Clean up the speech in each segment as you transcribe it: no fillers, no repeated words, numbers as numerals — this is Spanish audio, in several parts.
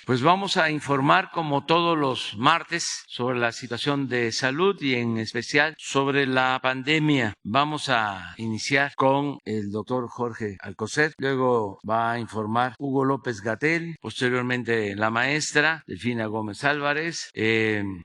Pues vamos a informar como todos los martes sobre la situación de salud y en especial sobre la pandemia. Vamos a iniciar con el doctor Jorge Alcocer, luego va a informar Hugo López-Gatell, posteriormente la maestra Delfina Gómez Álvarez,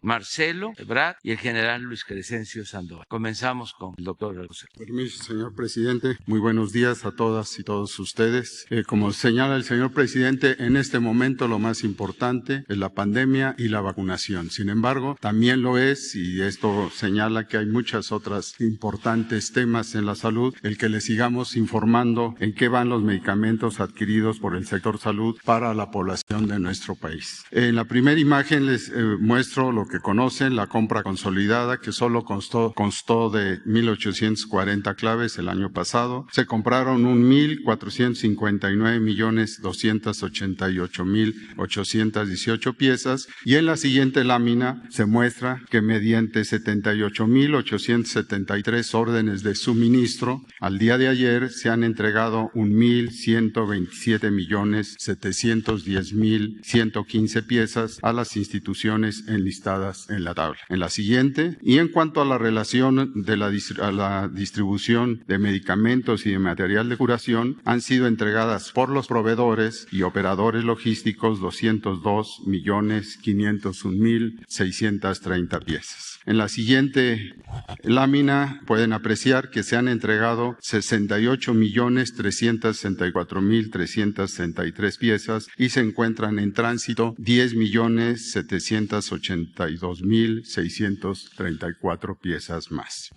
Marcelo Ebrard y el general Luis Crescencio Sandoval. Comenzamos con el doctor Alcocer. Permiso, señor presidente. Muy buenos días a todas y todos ustedes. Como señala el señor presidente, en este momento lo más importante es la pandemia y la vacunación. Sin embargo, también lo es, y esto señala que hay muchas otras importantes temas en la salud, el que le sigamos informando en qué van los medicamentos adquiridos por el sector salud para la población de nuestro país. En la primera imagen les muestro lo que conocen, la compra consolidada, que solo constó de 1,840 claves el año pasado. Se compraron 1,459,288,818 piezas, y en la siguiente lámina se muestra que mediante 78,873 órdenes de suministro, al día de ayer se han entregado 1,127,710,115 piezas a las instituciones enlistadas en la tabla. En la siguiente, y en cuanto a la relación de la distribución de medicamentos y de material de curación, han sido entregadas por los proveedores y operadores logísticos 202,501,630 piezas. En la siguiente lámina pueden apreciar que se han entregado 68,364,363 piezas y se encuentran en tránsito 10,782,634 piezas más.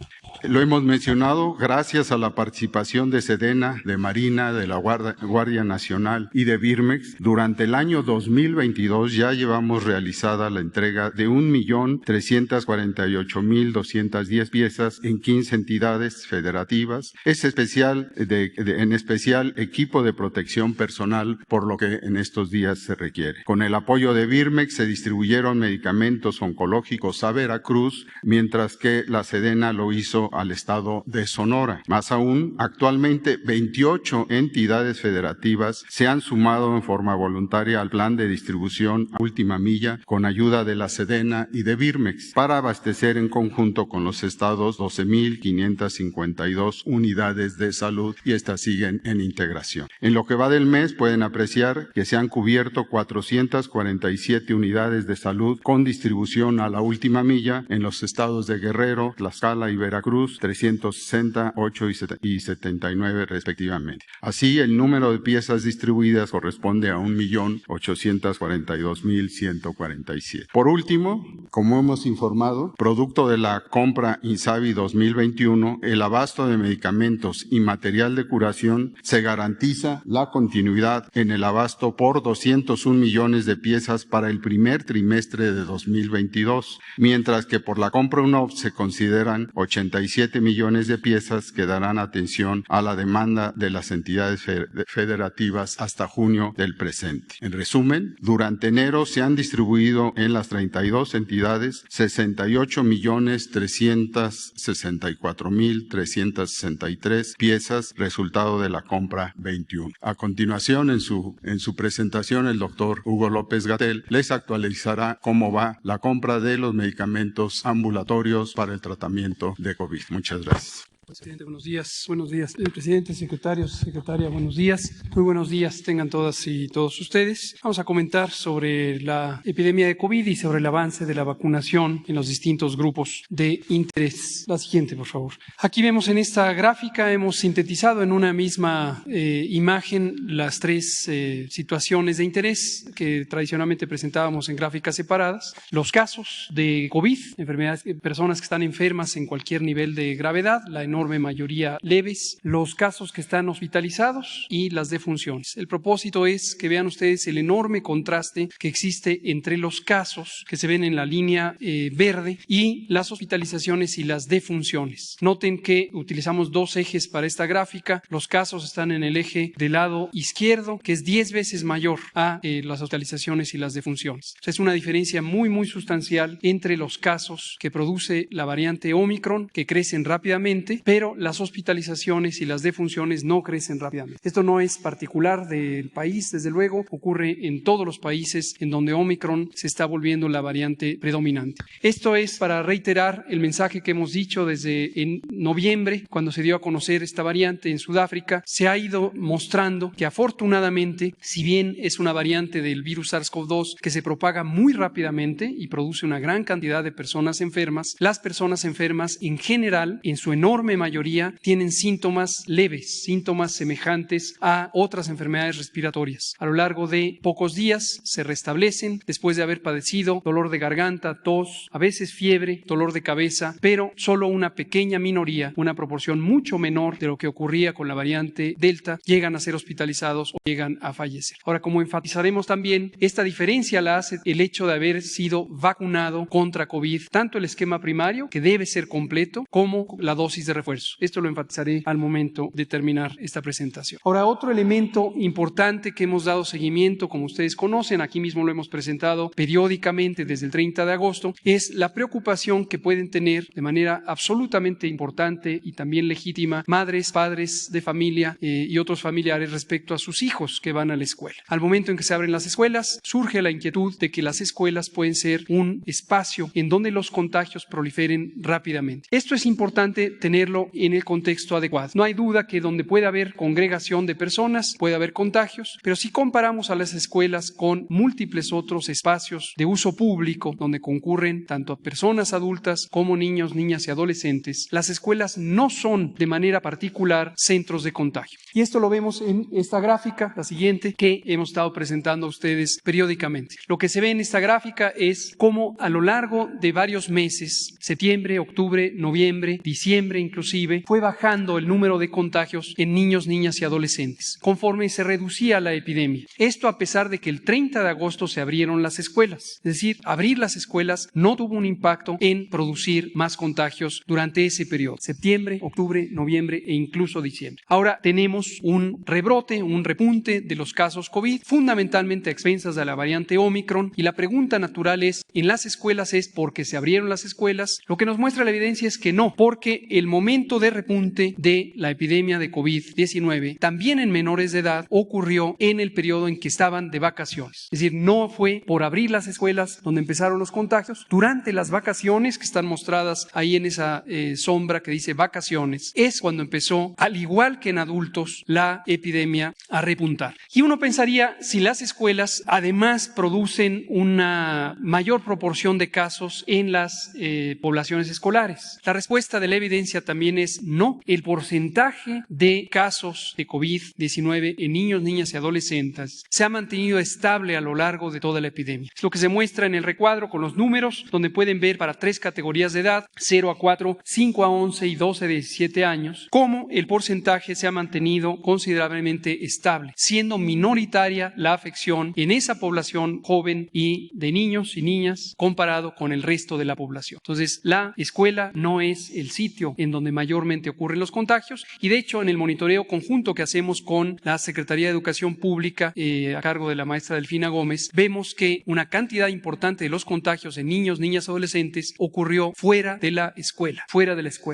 Lo hemos mencionado, gracias a la participación de SEDENA, de Marina, de la Guardia Nacional y de Birmex, durante el año 2022 ya llevamos realizada la entrega de 1,348,210 piezas en 15 entidades federativas, en especial equipo de protección personal, por lo que en estos días se requiere. Con el apoyo de Birmex se distribuyeron medicamentos oncológicos a Veracruz, mientras que la SEDENA lo hizo al estado de Sonora. Más aún, actualmente 28 entidades federativas se han sumado en forma voluntaria al plan de distribución a última milla con ayuda de la SEDENA y de Birmex para abastecer en conjunto con los estados 12,552 unidades de salud, y estas siguen en integración. En lo que va del mes pueden apreciar que se han cubierto 447 unidades de salud con distribución a la última milla en los estados de Guerrero, Tlaxcala y Veracruz, 368 y 79 respectivamente. Así, el número de piezas distribuidas corresponde a 1,842,147. Por último, como hemos informado, producto de la compra INSABI 2021, el abasto de medicamentos y material de curación se garantiza la continuidad en el abasto por 201 millones de piezas para el primer trimestre de 2022, mientras que por la compra UNOPS se consideran 87 millones de piezas que darán atención a la demanda de las entidades federativas hasta junio del presente. En resumen, durante enero se han distribuido en las 32 entidades 68,364,363 piezas, resultado de la compra 21. A continuación, en su presentación, el doctor Hugo López-Gatell les actualizará cómo va la compra de los medicamentos ambulatorios para el tratamiento de COVID. Muchas gracias. Presidente, buenos días. Buenos días, presidente, secretarios, secretaria, buenos días. Muy buenos días tengan todas y todos ustedes. Vamos a comentar sobre la epidemia de COVID y sobre el avance de la vacunación en los distintos grupos de interés. La siguiente, por favor. Aquí vemos en esta gráfica, hemos sintetizado en una misma imagen las tres situaciones de interés que tradicionalmente presentábamos en gráficas separadas. Los casos de COVID, enfermedades, personas que están enfermas en cualquier nivel de gravedad, la enorme mayoría leves, los casos que están hospitalizados y las defunciones. El propósito es que vean ustedes el enorme contraste que existe entre los casos que se ven en la línea verde y las hospitalizaciones y las defunciones. Noten que utilizamos dos ejes para esta gráfica. Los casos están en el eje del lado izquierdo, que es 10 veces mayor a las hospitalizaciones y las defunciones. O sea, es una diferencia muy sustancial entre los casos que produce la variante Omicron, que crecen rápidamente, pero las hospitalizaciones y las defunciones no crecen rápidamente. Esto no es particular del país, desde luego, ocurre en todos los países en donde Omicron se está volviendo la variante predominante. Esto es para reiterar el mensaje que hemos dicho desde en noviembre, cuando se dio a conocer esta variante en Sudáfrica. Se ha ido mostrando que afortunadamente, si bien es una variante del virus SARS-CoV-2 que se propaga muy rápidamente y produce una gran cantidad de personas enfermas, las personas enfermas en general, en su enorme mayoría, tienen síntomas leves, síntomas semejantes a otras enfermedades respiratorias. A lo largo de pocos días se restablecen después de haber padecido dolor de garganta, tos, a veces fiebre, dolor de cabeza, pero solo una pequeña minoría, una proporción mucho menor de lo que ocurría con la variante Delta, llegan a ser hospitalizados o llegan a fallecer. Ahora, como enfatizaremos también, esta diferencia la hace el hecho de haber sido vacunado contra COVID, tanto el esquema primario, que debe ser completo, como la dosis de refuerzo. Esto lo enfatizaré al momento de terminar esta presentación. Ahora, otro elemento importante que hemos dado seguimiento, como ustedes conocen, aquí mismo lo hemos presentado periódicamente desde el 30 de agosto, es la preocupación que pueden tener de manera absolutamente importante y también legítima madres, padres de familia y otros familiares respecto a sus hijos que van a la escuela. Al momento en que se abren las escuelas, surge la inquietud de que las escuelas pueden ser un espacio en donde los contagios proliferen rápidamente. Esto es importante tenerlo en el contexto adecuado. No hay duda que donde puede haber congregación de personas, puede haber contagios, pero si comparamos a las escuelas con múltiples otros espacios de uso público donde concurren tanto a personas adultas como niños, niñas y adolescentes, las escuelas no son de manera particular centros de contagio. Y esto lo vemos en esta gráfica, la siguiente, que hemos estado presentando a ustedes periódicamente. Lo que se ve en esta gráfica es cómo a lo largo de varios meses, septiembre, octubre, noviembre, diciembre inclusive, fue bajando el número de contagios en niños, niñas y adolescentes, conforme se reducía la epidemia. Esto a pesar de que el 30 de agosto se abrieron las escuelas. Es decir, abrir las escuelas no tuvo un impacto en producir más contagios durante ese periodo, septiembre, octubre, noviembre e incluso diciembre. Ahora tenemos un rebrote, un repunte de los casos COVID, fundamentalmente a expensas de la variante Omicron, y la pregunta natural es, ¿en las escuelas es porque se abrieron las escuelas? Lo que nos muestra la evidencia es que no, porque el momento de repunte de la epidemia de COVID-19, también en menores de edad, ocurrió en el periodo en que estaban de vacaciones. Es decir, no fue por abrir las escuelas donde empezaron los contagios. Durante las vacaciones, que están mostradas ahí en esa sombra que dice vacaciones, es cuando empezó, al igual que en adultos, la epidemia a repuntar. Y uno pensaría, si las escuelas además producen una mayor proporción de casos en las poblaciones escolares. La respuesta de la evidencia también es no. El porcentaje de casos de COVID-19 en niños, niñas y adolescentes se ha mantenido estable a lo largo de toda la epidemia. Es lo que se muestra en el recuadro con los números, donde pueden ver para 3 categorías de edad, 0 a 4, 5 a 11 y 12 a 17 años, cómo el porcentaje se ha mantenido considerablemente estable, siendo minoritaria la afección en esa población joven y de niños y niñas comparado con el resto de la población. Entonces, la escuela no es el sitio en donde mayormente ocurren los contagios, y de hecho en el monitoreo conjunto que hacemos con la Secretaría de Educación Pública a cargo de la maestra Delfina Gómez, vemos que una cantidad importante de los contagios en niños, niñas y adolescentes ocurrió fuera de la escuela,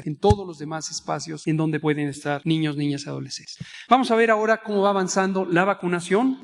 en todos los demás espacios en donde pueden estar niños, niñas y adolescentes. Vamos a ver ahora cómo va avanzando la vacunación.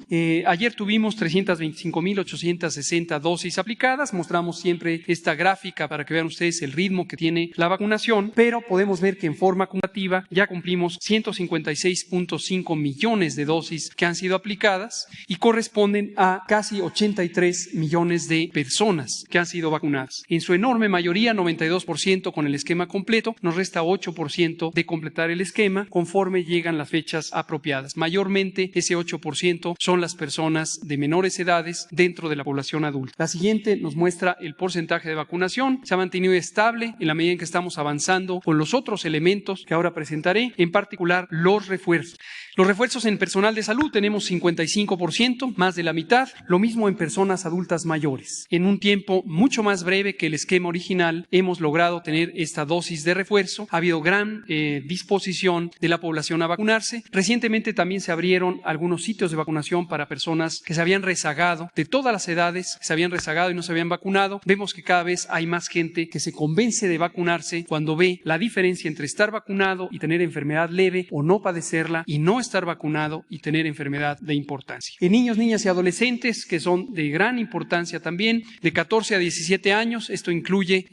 Ayer tuvimos 325.860 dosis aplicadas. Mostramos siempre esta gráfica para que vean ustedes el ritmo que tiene la vacunación, pero podemos ver que en forma cumulativa ya cumplimos 156.5 millones de dosis que han sido aplicadas y corresponden a casi 83 millones de personas que han sido vacunadas. En su enorme mayoría, 92% con el esquema completo, nos resta 8% de completar el esquema conforme llegan las fechas apropiadas. Mayormente ese 8% son las personas de menores edades dentro de la población adulta. La siguiente nos muestra el porcentaje de vacunación. Se ha mantenido estable en la medida en que estamos avanzando con los otros elementos que ahora presentaré, en particular los refuerzos. Los refuerzos en personal de salud tenemos 55%, más de la mitad, lo mismo en personas adultas mayores. En un tiempo mucho más breve que el esquema original, hemos logrado tener esta dosis de refuerzo. Ha habido gran disposición de la población a vacunarse. Recientemente también se abrieron algunos sitios de vacunación para personas que se habían rezagado, de todas las edades, que se habían rezagado y no se habían vacunado. Vemos que cada vez hay más gente que se convence de vacunarse cuando ve la diferencia entre estar vacunado y tener enfermedad leve o no padecerla, y no estar vacunado y tener enfermedad de importancia. En niños, niñas y adolescentes, que son de gran importancia también, de 14 a 17 años, esto incluye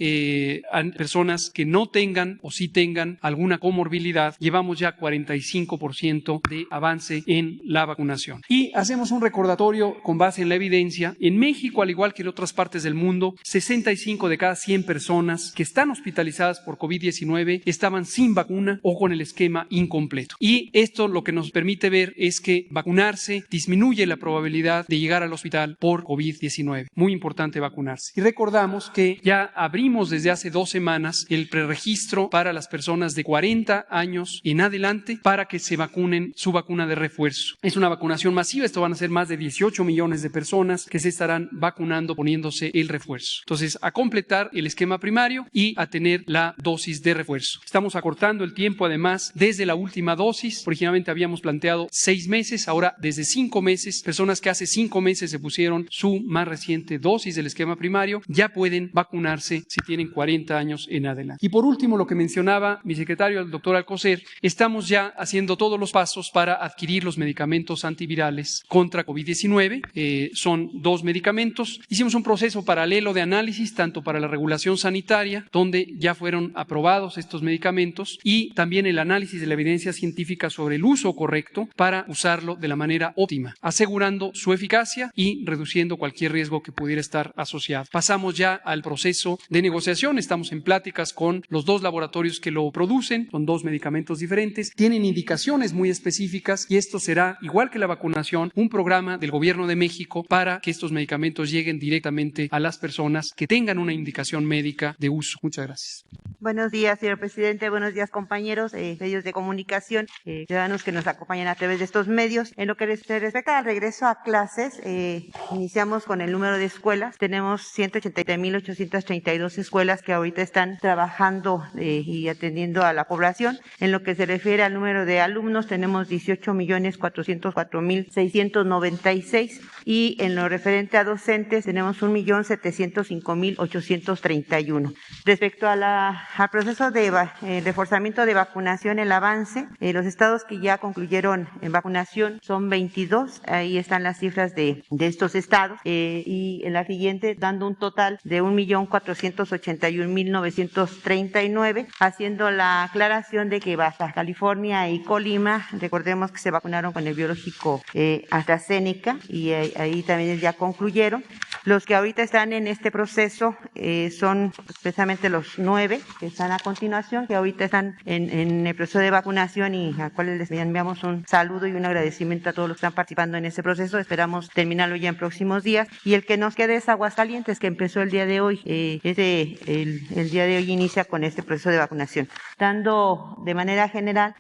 a personas que no tengan o sí tengan alguna comorbilidad, llevamos ya 45% de avance en la vacunación. Y hacemos un recordatorio con base en la evidencia. En México, al igual que en otras partes del mundo, 65 de cada 100 personas que están hospitalizadas por COVID-19 estaban sin vacuna o con el esquema incompleto. Y esto lo que nos permite ver es que vacunarse disminuye la probabilidad de llegar al hospital por COVID-19. Muy importante vacunarse. Y recordamos que ya abrimos desde hace 2 semanas el preregistro para las personas de 40 años en adelante para que se vacunen su vacuna de refuerzo. Es una vacunación masiva. Esto van a ser más de 18 millones de personas que se estarán vacunando poniéndose el refuerzo. Entonces, a completar el esquema primario y a tener la dosis de refuerzo. Estamos acortando el tiempo, además, desde la última dosis. Originalmente habíamos planteado 6 meses, ahora desde 5 meses. Personas que hace 5 meses se pusieron su más reciente dosis del esquema primario ya pueden vacunarse si tienen 40 años en adelante. Y por último, lo que mencionaba mi secretario, el doctor Alcocer, estamos ya haciendo todos los pasos para adquirir los medicamentos antivirales contra COVID-19. Son 2 medicamentos. Hicimos un proceso paralelo de análisis, tanto para la regulación sanitaria, donde ya fueron aprobados estos medicamentos, y también el análisis de la evidencia científica sobre el uso correcto para usarlo de la manera óptima, asegurando su eficacia y reduciendo cualquier riesgo que pudiera estar asociado. Pasamos ya al proceso de negociación. Estamos en pláticas con los 2 laboratorios que lo producen. Son 2 medicamentos diferentes. Tienen indicaciones muy específicas y esto será, igual que la vacunación, un programa del Gobierno de México para que estos medicamentos lleguen directamente a las personas que tengan una indicación médica de uso. Muchas gracias. Buenos días, señor presidente. Buenos días, compañeros, medios de comunicación, ciudadanos que nos acompañan a través de estos medios. En lo que se respecta al regreso a clases, iniciamos con el número de escuelas. Tenemos 187.832 escuelas que ahorita están trabajando y atendiendo a la población. En lo que se refiere al número de alumnos, tenemos 18.404.696, y en lo referente a docentes tenemos 1.705.831. Respecto a al proceso de reforzamiento de vacunación, el avance, los estados que ya concluyeron en vacunación son 22, ahí están las cifras de estos estados, y en la siguiente dando un total de 1.481.939, haciendo la aclaración de que Baja California y Colima, recordemos que se vacunaron con el biológico AstraZeneca, y ahí también ya concluyeron. Los que ahorita están en este proceso son precisamente los 9 que están a continuación, que ahorita están en el proceso de vacunación, y a cuales les enviamos un saludo y un agradecimiento a todos los que están participando en este proceso. Esperamos terminarlo ya en próximos días. Y el que nos queda es Aguascalientes, que empezó el día de hoy. El día de hoy inicia con este proceso de vacunación, dando de manera general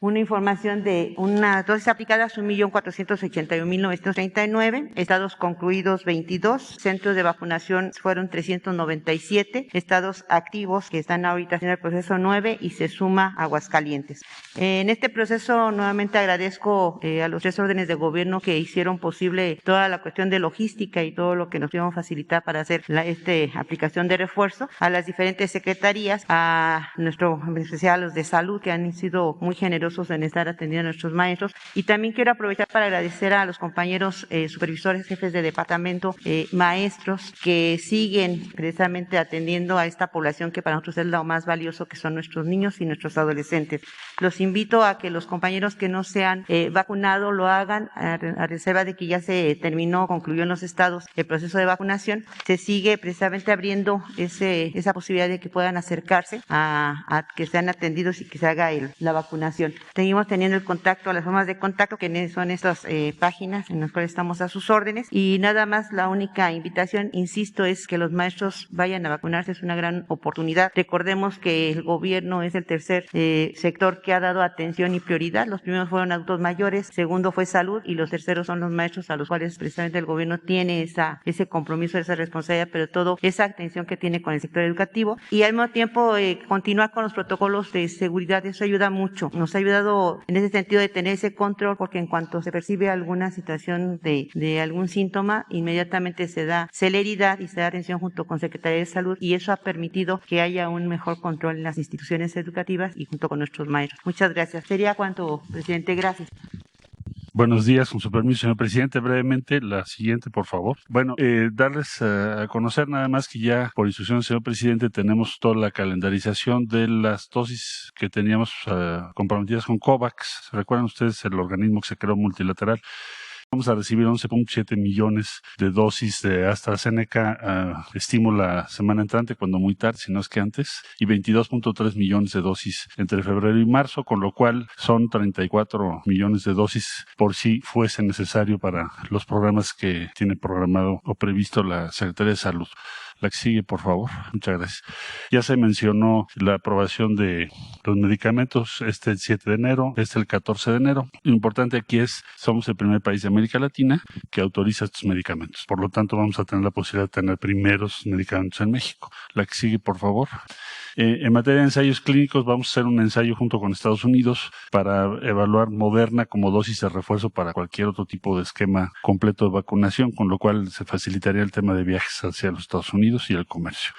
una información de una dosis aplicada, 1.481.939, estados concluidos 22, centros de vacunación fueron 397, estados activos que están ahorita haciendo el proceso 9, y se suma Aguascalientes. En este proceso nuevamente agradezco a los 3 órdenes de gobierno que hicieron posible toda la cuestión de logística y todo lo que nos pudieron facilitar para hacer esta aplicación de refuerzo, a las diferentes secretarías, a nuestro, en especial a los de salud, que han sido muy generosos en estar atendiendo a nuestros maestros. Y también quiero aprovechar para agradecer a los compañeros supervisores, jefes de departamento, maestros, que siguen precisamente atendiendo a esta población que para nosotros es lo más valioso, que son nuestros niños y nuestros adolescentes. Los invito a que los compañeros que no se han vacunado lo hagan, a reserva de que ya se concluyó en los estados el proceso de vacunación. Se sigue precisamente abriendo esa posibilidad de que puedan acercarse a que sean atendidos y que se haga la vacunación. Seguimos teniendo el contacto, las formas de contacto, que son estas páginas en las cuales estamos a sus órdenes. Y nada más, la única invitación, insisto, es que los maestros vayan a vacunarse, es una gran oportunidad. Recordemos que el gobierno es el tercer sector que ha dado atención y prioridad. Los primeros fueron adultos mayores, segundo fue salud y los terceros son los maestros, a los cuales precisamente el gobierno tiene ese compromiso, esa responsabilidad, pero todo esa atención que tiene con el sector educativo. Y al mismo tiempo continuar con los protocolos de seguridad, eso ayuda mucho. Nos ha ayudado en ese sentido de tener ese control, porque en cuanto se percibe alguna situación de algún síntoma, inmediatamente se da celeridad y se da atención junto con Secretaría de Salud, y eso ha permitido que haya un mejor control en las instituciones educativas y junto con nuestros maestros. Muchas gracias. Sería cuanto, presidente. Gracias. Buenos días, con su permiso, señor presidente. Brevemente, la siguiente, por favor. Bueno, darles a conocer nada más que ya, por instrucción del señor presidente, tenemos toda la calendarización de las dosis que teníamos comprometidas con COVAX. ¿Recuerdan ustedes el organismo que se creó multilateral? Vamos a recibir 11.7 millones de dosis de AstraZeneca, estimo la semana entrante, cuando muy tarde, si no es que antes, y 22.3 millones de dosis entre febrero y marzo, con lo cual son 34 millones de dosis por si fuese necesario para los programas que tiene programado o previsto la Secretaría de Salud. La que sigue, por favor. Muchas gracias. Ya se mencionó la aprobación de los medicamentos, el 7 de enero, el 14 de enero. Lo importante aquí es, somos el primer país de América Latina que autoriza estos medicamentos. Por lo tanto, vamos a tener la posibilidad de tener primeros medicamentos en México. La que sigue, por favor. En materia de ensayos clínicos, vamos a hacer un ensayo junto con Estados Unidos para evaluar Moderna como dosis de refuerzo para cualquier otro tipo de esquema completo de vacunación, con lo cual se facilitaría el tema de viajes hacia los Estados Unidos y el comercio.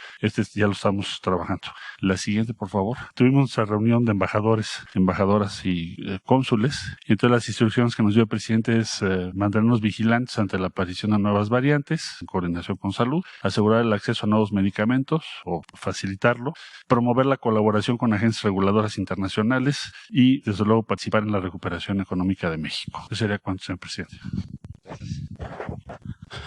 Ya lo estamos trabajando. La siguiente, por favor. Tuvimos una reunión de embajadoras y cónsules, y entonces las instrucciones que nos dio el presidente es mantenernos vigilantes ante la aparición de nuevas variantes, en coordinación con salud, asegurar el acceso a nuevos medicamentos o facilitarlo, promover la colaboración con agencias reguladoras internacionales y, desde luego, participar en la recuperación económica de México. Eso sería cuanto, señor presidente. Gracias.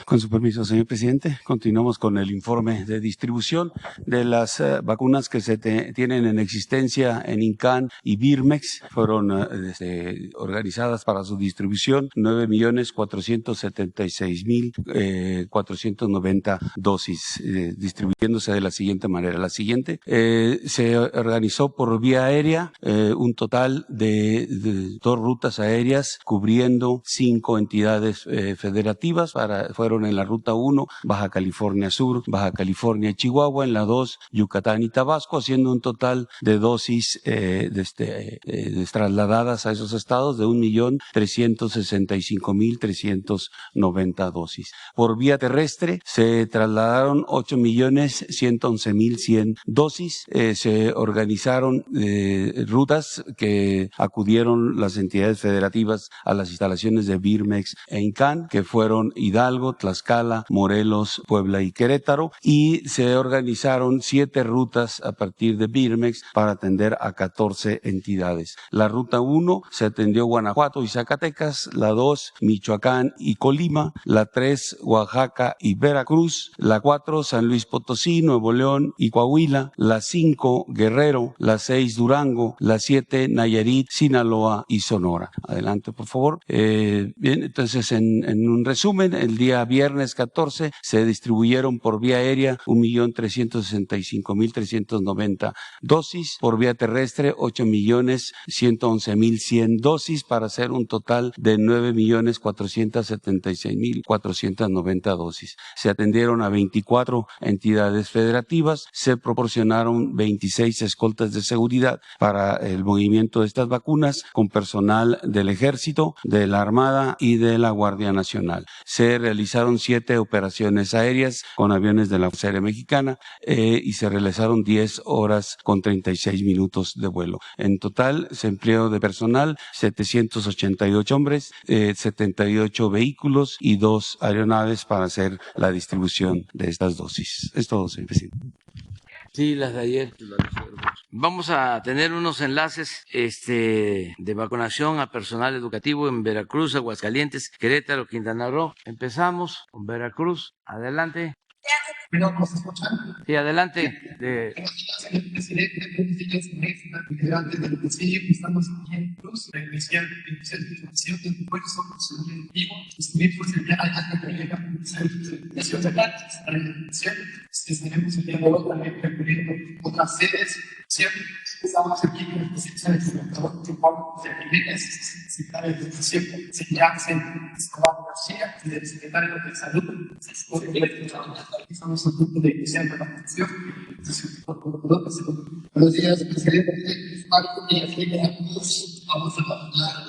Con su permiso, señor presidente, continuamos con el informe de distribución de las vacunas que se tienen en existencia en INCAN y Birmex. Fueron organizadas para su distribución 9.476.490 dosis, distribuyéndose de la siguiente manera. La siguiente se organizó por vía aérea un total de 2 rutas aéreas cubriendo 5 entidades federativas. Fueron en la ruta 1, Baja California Sur, Baja California y Chihuahua, en la 2, Yucatán y Tabasco, haciendo un total de dosis trasladadas a esos estados de 1.365.390 dosis. Por vía terrestre se trasladaron 8.111.100 dosis. Se organizaron rutas que acudieron las entidades federativas a las instalaciones de Birmex e INCAN, que fueron Hidalgo, Tlaxcala, Morelos, Puebla y Querétaro, y se organizaron 7 rutas a partir de Birmex para atender a 14 entidades. La ruta 1 se atendió Guanajuato y Zacatecas, la 2 Michoacán y Colima, la 3 Oaxaca y Veracruz, la 4 San Luis Potosí, Nuevo León y Coahuila, la 5 Guerrero, la 6 Durango, la 7 Nayarit, Sinaloa y Sonora. Adelante, por favor. Bien, entonces en un resumen, el día viernes 14 se distribuyeron por vía aérea 1.365.390 dosis, por vía terrestre 8.111.100 dosis, para hacer un total de 9.476.490 dosis. Se atendieron a 24 entidades federativas, se proporcionaron 26 escoltas de seguridad para el movimiento de estas vacunas con personal del Ejército, de la Armada y de la Guardia Nacional. Se realizaron 7 operaciones aéreas con aviones de la Fuerza Aérea Mexicana y se realizaron 10 horas con 36 minutos de vuelo. En total, se empleó de personal 788 hombres, 78 vehículos y 2 aeronaves para hacer la distribución de estas dosis. Es todo, señor presidente. Sí, las de ayer. Vamos a tener unos enlaces de vacunación a personal educativo en Veracruz, Aguascalientes, Querétaro, Quintana Roo. Empezamos con Veracruz. Adelante. No nos escuchan. Sí, adelante. Señor presidente, buenos días, integrantes del Consejo. Estamos aquí en Cruz para iniciar la información del refuerzo profesional vivo. Estuvimos el día de ayer para la información. Estaremos el día de hoy también recorriendo otras sedes. Siempre estamos aquí con la presencia del senador de Jiménez, secretario de Educación, señor Escobar García, y del secretario de Salud. Estamos a punto de iniciar la vacunación. Buenos días, presidente. Marco y aquí vamos a vacunar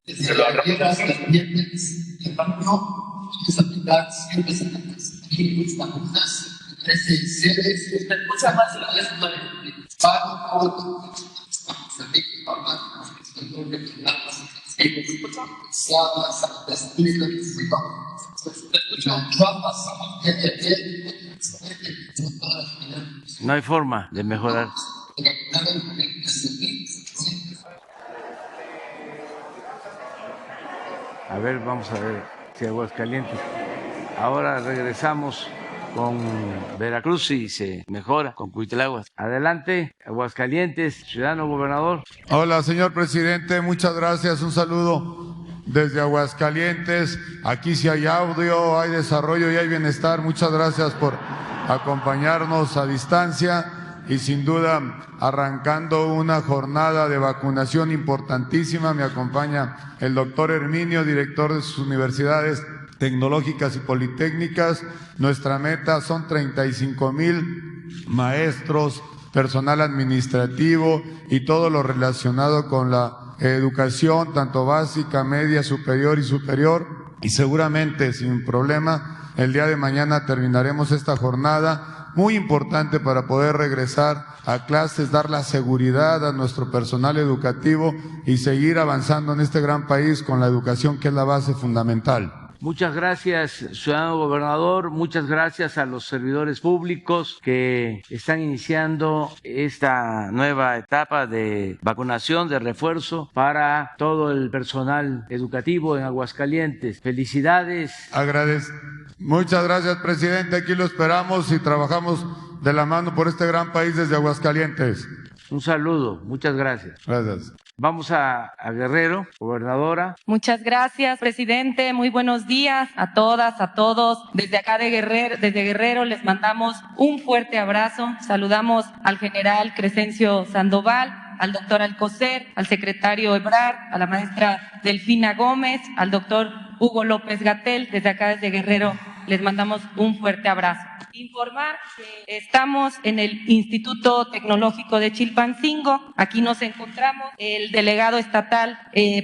desde las tierras, las viernes, el banco, vamos a aplicar 160 aquí vacunas. 13 sedes, muchas más de No hay forma de mejorar. A ver, vamos a ver si Aguascalientes. Ahora regresamos con Veracruz y se mejora con Cuitláhuac. Adelante, Aguascalientes, ciudadano gobernador. Hola, señor presidente, muchas gracias. Un saludo desde Aguascalientes. Aquí sí hay audio, hay desarrollo y hay bienestar. Muchas gracias por acompañarnos a distancia y sin duda arrancando una jornada de vacunación importantísima. Me acompaña el doctor Herminio, director de sus universidades tecnológicas y politécnicas. Nuestra meta son 35,000 maestros, personal administrativo y todo lo relacionado con la educación, tanto básica, media, superior y superior. Y seguramente, sin problema, el día de mañana terminaremos esta jornada muy importante para poder regresar a clases, dar la seguridad a nuestro personal educativo y seguir avanzando en este gran país con la educación, que es la base fundamental. Muchas gracias, ciudadano gobernador. Muchas gracias a los servidores públicos que están iniciando esta nueva etapa de vacunación, de refuerzo para todo el personal educativo en Aguascalientes. Felicidades. Muchas gracias, presidente. Aquí lo esperamos y trabajamos de la mano por este gran país desde Aguascalientes. Un saludo. Muchas gracias. Gracias. Vamos a Guerrero, gobernadora. Muchas gracias, presidente. Muy buenos días a todas, a todos. Desde acá desde Guerrero les mandamos un fuerte abrazo. Saludamos al general Crescencio Sandoval, al doctor Alcocer, al secretario Ebrard, a la maestra Delfina Gómez, al doctor Hugo López-Gatell. Desde acá desde Guerrero les mandamos un fuerte abrazo. Informar que estamos en el Instituto Tecnológico de Chilpancingo. Aquí nos encontramos el delegado estatal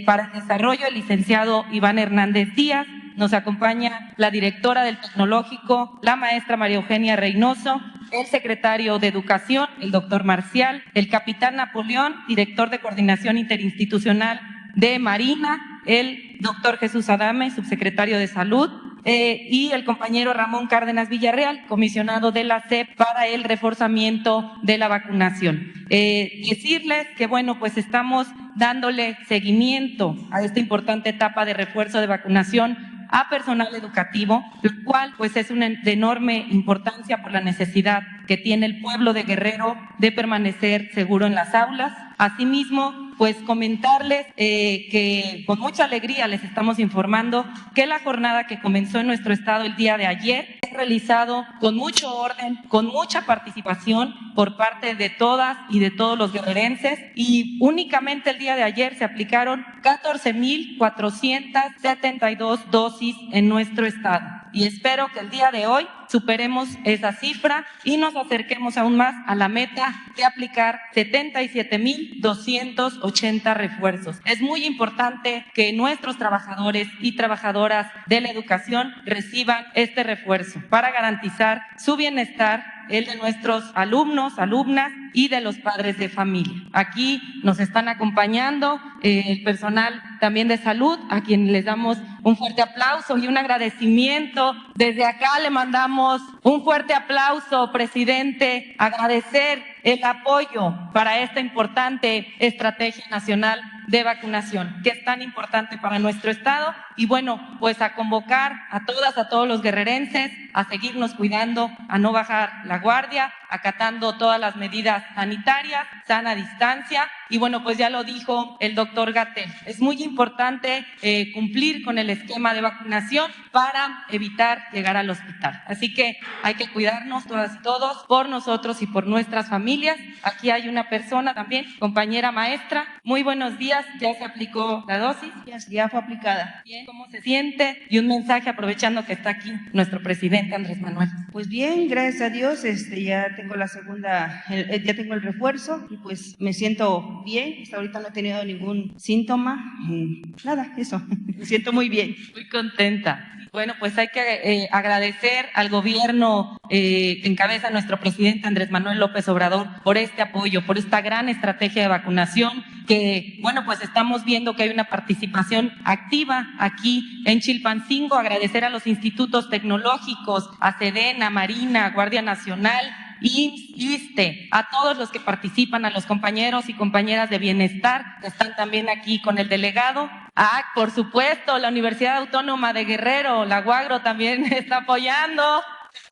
para el desarrollo, el licenciado Iván Hernández Díaz. Nos acompaña la directora del Tecnológico, la maestra María Eugenia Reynoso, el secretario de Educación, el doctor Marcial, el capitán Napoleón, director de Coordinación Interinstitucional de Marina, el doctor Jesús Adame, subsecretario de Salud, y el compañero Ramón Cárdenas Villarreal, comisionado de la SEP para el reforzamiento de la vacunación. Decirles que, bueno, pues estamos dándole seguimiento a esta importante etapa de refuerzo de vacunación a personal educativo, lo cual pues es de enorme importancia por la necesidad que tiene el pueblo de Guerrero de permanecer seguro en las aulas. Asimismo, pues comentarles que con mucha alegría les estamos informando que la jornada que comenzó en nuestro estado el día de ayer es realizado con mucho orden, con mucha participación por parte de todas y de todos los guerrerenses, y únicamente el día de ayer se aplicaron 14,472 dosis en nuestro estado. Y espero que el día de hoy superemos esa cifra y nos acerquemos aún más a la meta de aplicar 77,280 refuerzos. Es muy importante que nuestros trabajadores y trabajadoras de la educación reciban este refuerzo para garantizar su bienestar, el de nuestros alumnos, alumnas y de los padres de familia. Aquí nos están acompañando el personal también de salud, a quien les damos un fuerte aplauso y un agradecimiento. Desde acá le mandamos un fuerte aplauso, presidente, agradecer el apoyo para esta importante estrategia nacional de vacunación, que es tan importante para nuestro estado. Y bueno, pues a convocar a todas, a todos los guerrerenses a seguirnos cuidando, a no bajar la guardia, acatando todas las medidas sanitarias, sana distancia. Y bueno, pues ya lo dijo el doctor Gatell, es muy importante cumplir con el esquema de vacunación para evitar llegar al hospital. Así que hay que cuidarnos todas y todos, por nosotros y por nuestras familias. Aquí hay una persona también, compañera maestra. Muy buenos días, ¿ya se aplicó la dosis? Ya fue aplicada. Bien, ¿cómo se siente? Y un mensaje aprovechando que está aquí nuestro presidente Andrés Manuel. Pues bien, gracias a Dios, ya tengo la segunda, ya tengo el refuerzo y pues me siento bien. Hasta ahorita no he tenido ningún síntoma, nada, eso, me siento muy bien. Muy contenta. Bueno, pues hay que agradecer al gobierno que encabeza nuestro presidente Andrés Manuel López Obrador por este apoyo, por esta gran estrategia de vacunación que, bueno, pues estamos viendo que hay una participación activa aquí en Chilpancingo. Agradecer a los institutos tecnológicos, a Sedena, Marina, Guardia Nacional, IMSS, ISSSTE, a todos los que participan, a los compañeros y compañeras de bienestar que están también aquí con el delegado. Por supuesto, la Universidad Autónoma de Guerrero, la UAGRO también está apoyando.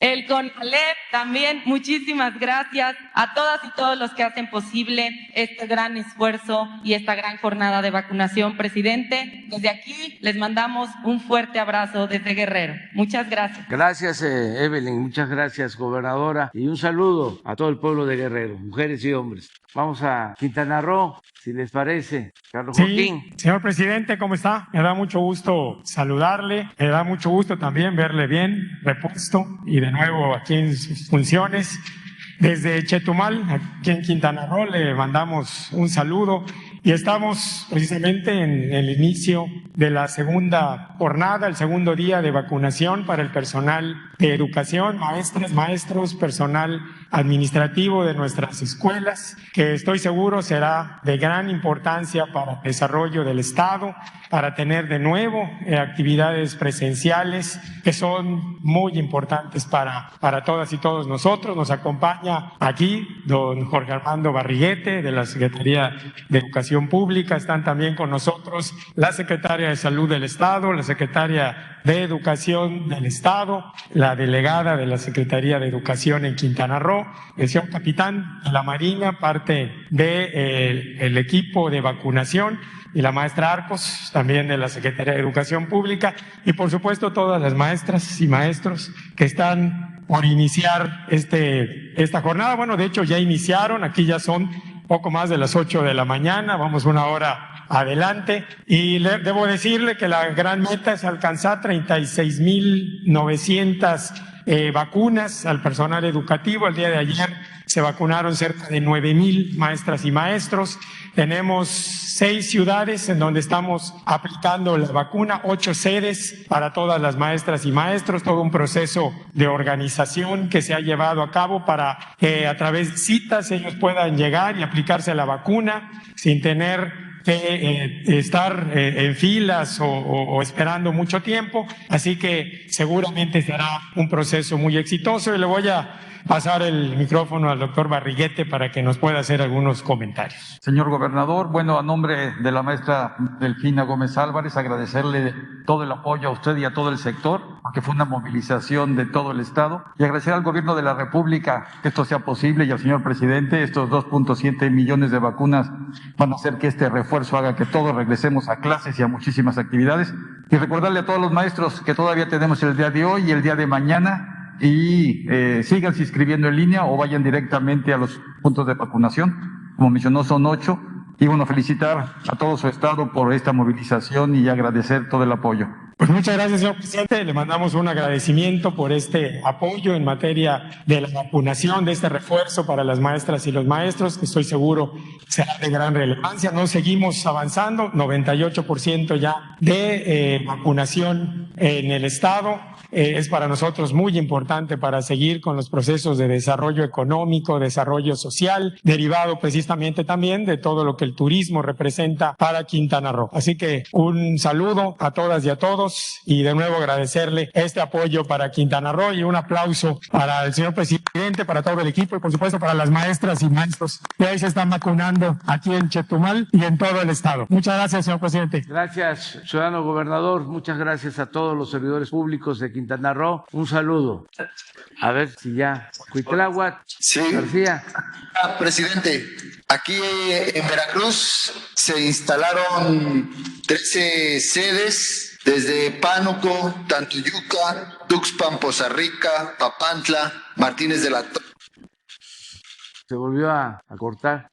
El CONALEP también, muchísimas gracias a todas y todos los que hacen posible este gran esfuerzo y esta gran jornada de vacunación, presidente. Desde aquí les mandamos un fuerte abrazo desde Guerrero. Muchas gracias. Gracias, Evelyn, muchas gracias, gobernadora, y un saludo a todo el pueblo de Guerrero, mujeres y hombres. Vamos a Quintana Roo, si les parece. Carlos Joaquín. Señor presidente, ¿cómo está? Me da mucho gusto saludarle, me da mucho gusto también verle bien, repuesto y de nuevo aquí en sus funciones. Desde Chetumal, aquí en Quintana Roo, le mandamos un saludo y estamos precisamente en el inicio de la segunda jornada, el segundo día de vacunación para el personal de educación, maestras, maestros, personal administrativo de nuestras escuelas, que estoy seguro será de gran importancia para el desarrollo del Estado, para tener de nuevo actividades presenciales que son muy importantes para todas y todos nosotros. Nos acompaña aquí don Jorge Armando Barriguete de la Secretaría de Educación Pública. Están también con nosotros la Secretaria de Salud del Estado, la Secretaria de Educación del Estado, la delegada de la Secretaría de Educación en Quintana Roo, el señor capitán de la Marina, parte del equipo de vacunación, y la maestra Arcos, también de la Secretaría de Educación Pública, y por supuesto todas las maestras y maestros que están por iniciar esta jornada. Bueno, de hecho ya iniciaron, aquí ya son poco más de las 8 de la mañana, vamos una hora adelante, y debo decirle que la gran meta es alcanzar 36,900 vacunas al personal educativo. El día de ayer se vacunaron cerca de 9,000 maestras y maestros. Tenemos 6 ciudades en donde estamos aplicando la vacuna, 8 sedes para todas las maestras y maestros, todo un proceso de organización que se ha llevado a cabo para que a través de citas ellos puedan llegar y aplicarse la vacuna sin tener que estar en filas o esperando mucho tiempo. Así que seguramente será un proceso muy exitoso, y le voy a pasar el micrófono al doctor Barriguete para que nos pueda hacer algunos comentarios. Señor gobernador, bueno, a nombre de la maestra Delfina Gómez Álvarez, agradecerle todo el apoyo a usted y a todo el sector, porque fue una movilización de todo el Estado, y agradecer al gobierno de la República que esto sea posible, y al señor presidente. Estos 2.7 millones de vacunas van a hacer que este refuerzo haga que todos regresemos a clases y a muchísimas actividades, y recordarle a todos los maestros que todavía tenemos el día de hoy y el día de mañana, y síganse inscribiendo en línea o vayan directamente a los puntos de vacunación. Como mencionó, son 8. Y bueno, felicitar a todo su Estado por esta movilización y agradecer todo el apoyo. Pues muchas gracias, señor presidente. Le mandamos un agradecimiento por este apoyo en materia de la vacunación, de este refuerzo para las maestras y los maestros, que estoy seguro será de gran relevancia. Nos seguimos avanzando, 98% ya de vacunación en el Estado. Es para nosotros muy importante para seguir con los procesos de desarrollo económico, desarrollo social, derivado precisamente también de todo lo que el turismo representa para Quintana Roo. Así que un saludo a todas y a todos. todos y de nuevo agradecerle este apoyo para Quintana Roo y un aplauso para el señor presidente, para todo el equipo y por supuesto para las maestras y maestros que hoy se están vacunando aquí en Chetumal y en todo el estado. Muchas gracias, señor presidente. Gracias, ciudadano gobernador. Muchas gracias a todos los servidores públicos de Quintana Roo. Un saludo. A ver si ya. Cuitláhuac, sí. García. Presidente, aquí en Veracruz se instalaron 13 sedes desde Pánuco, Tantuyuca, Tuxpan, Poza Rica, Papantla, Martínez de la Torre. Se volvió a cortar.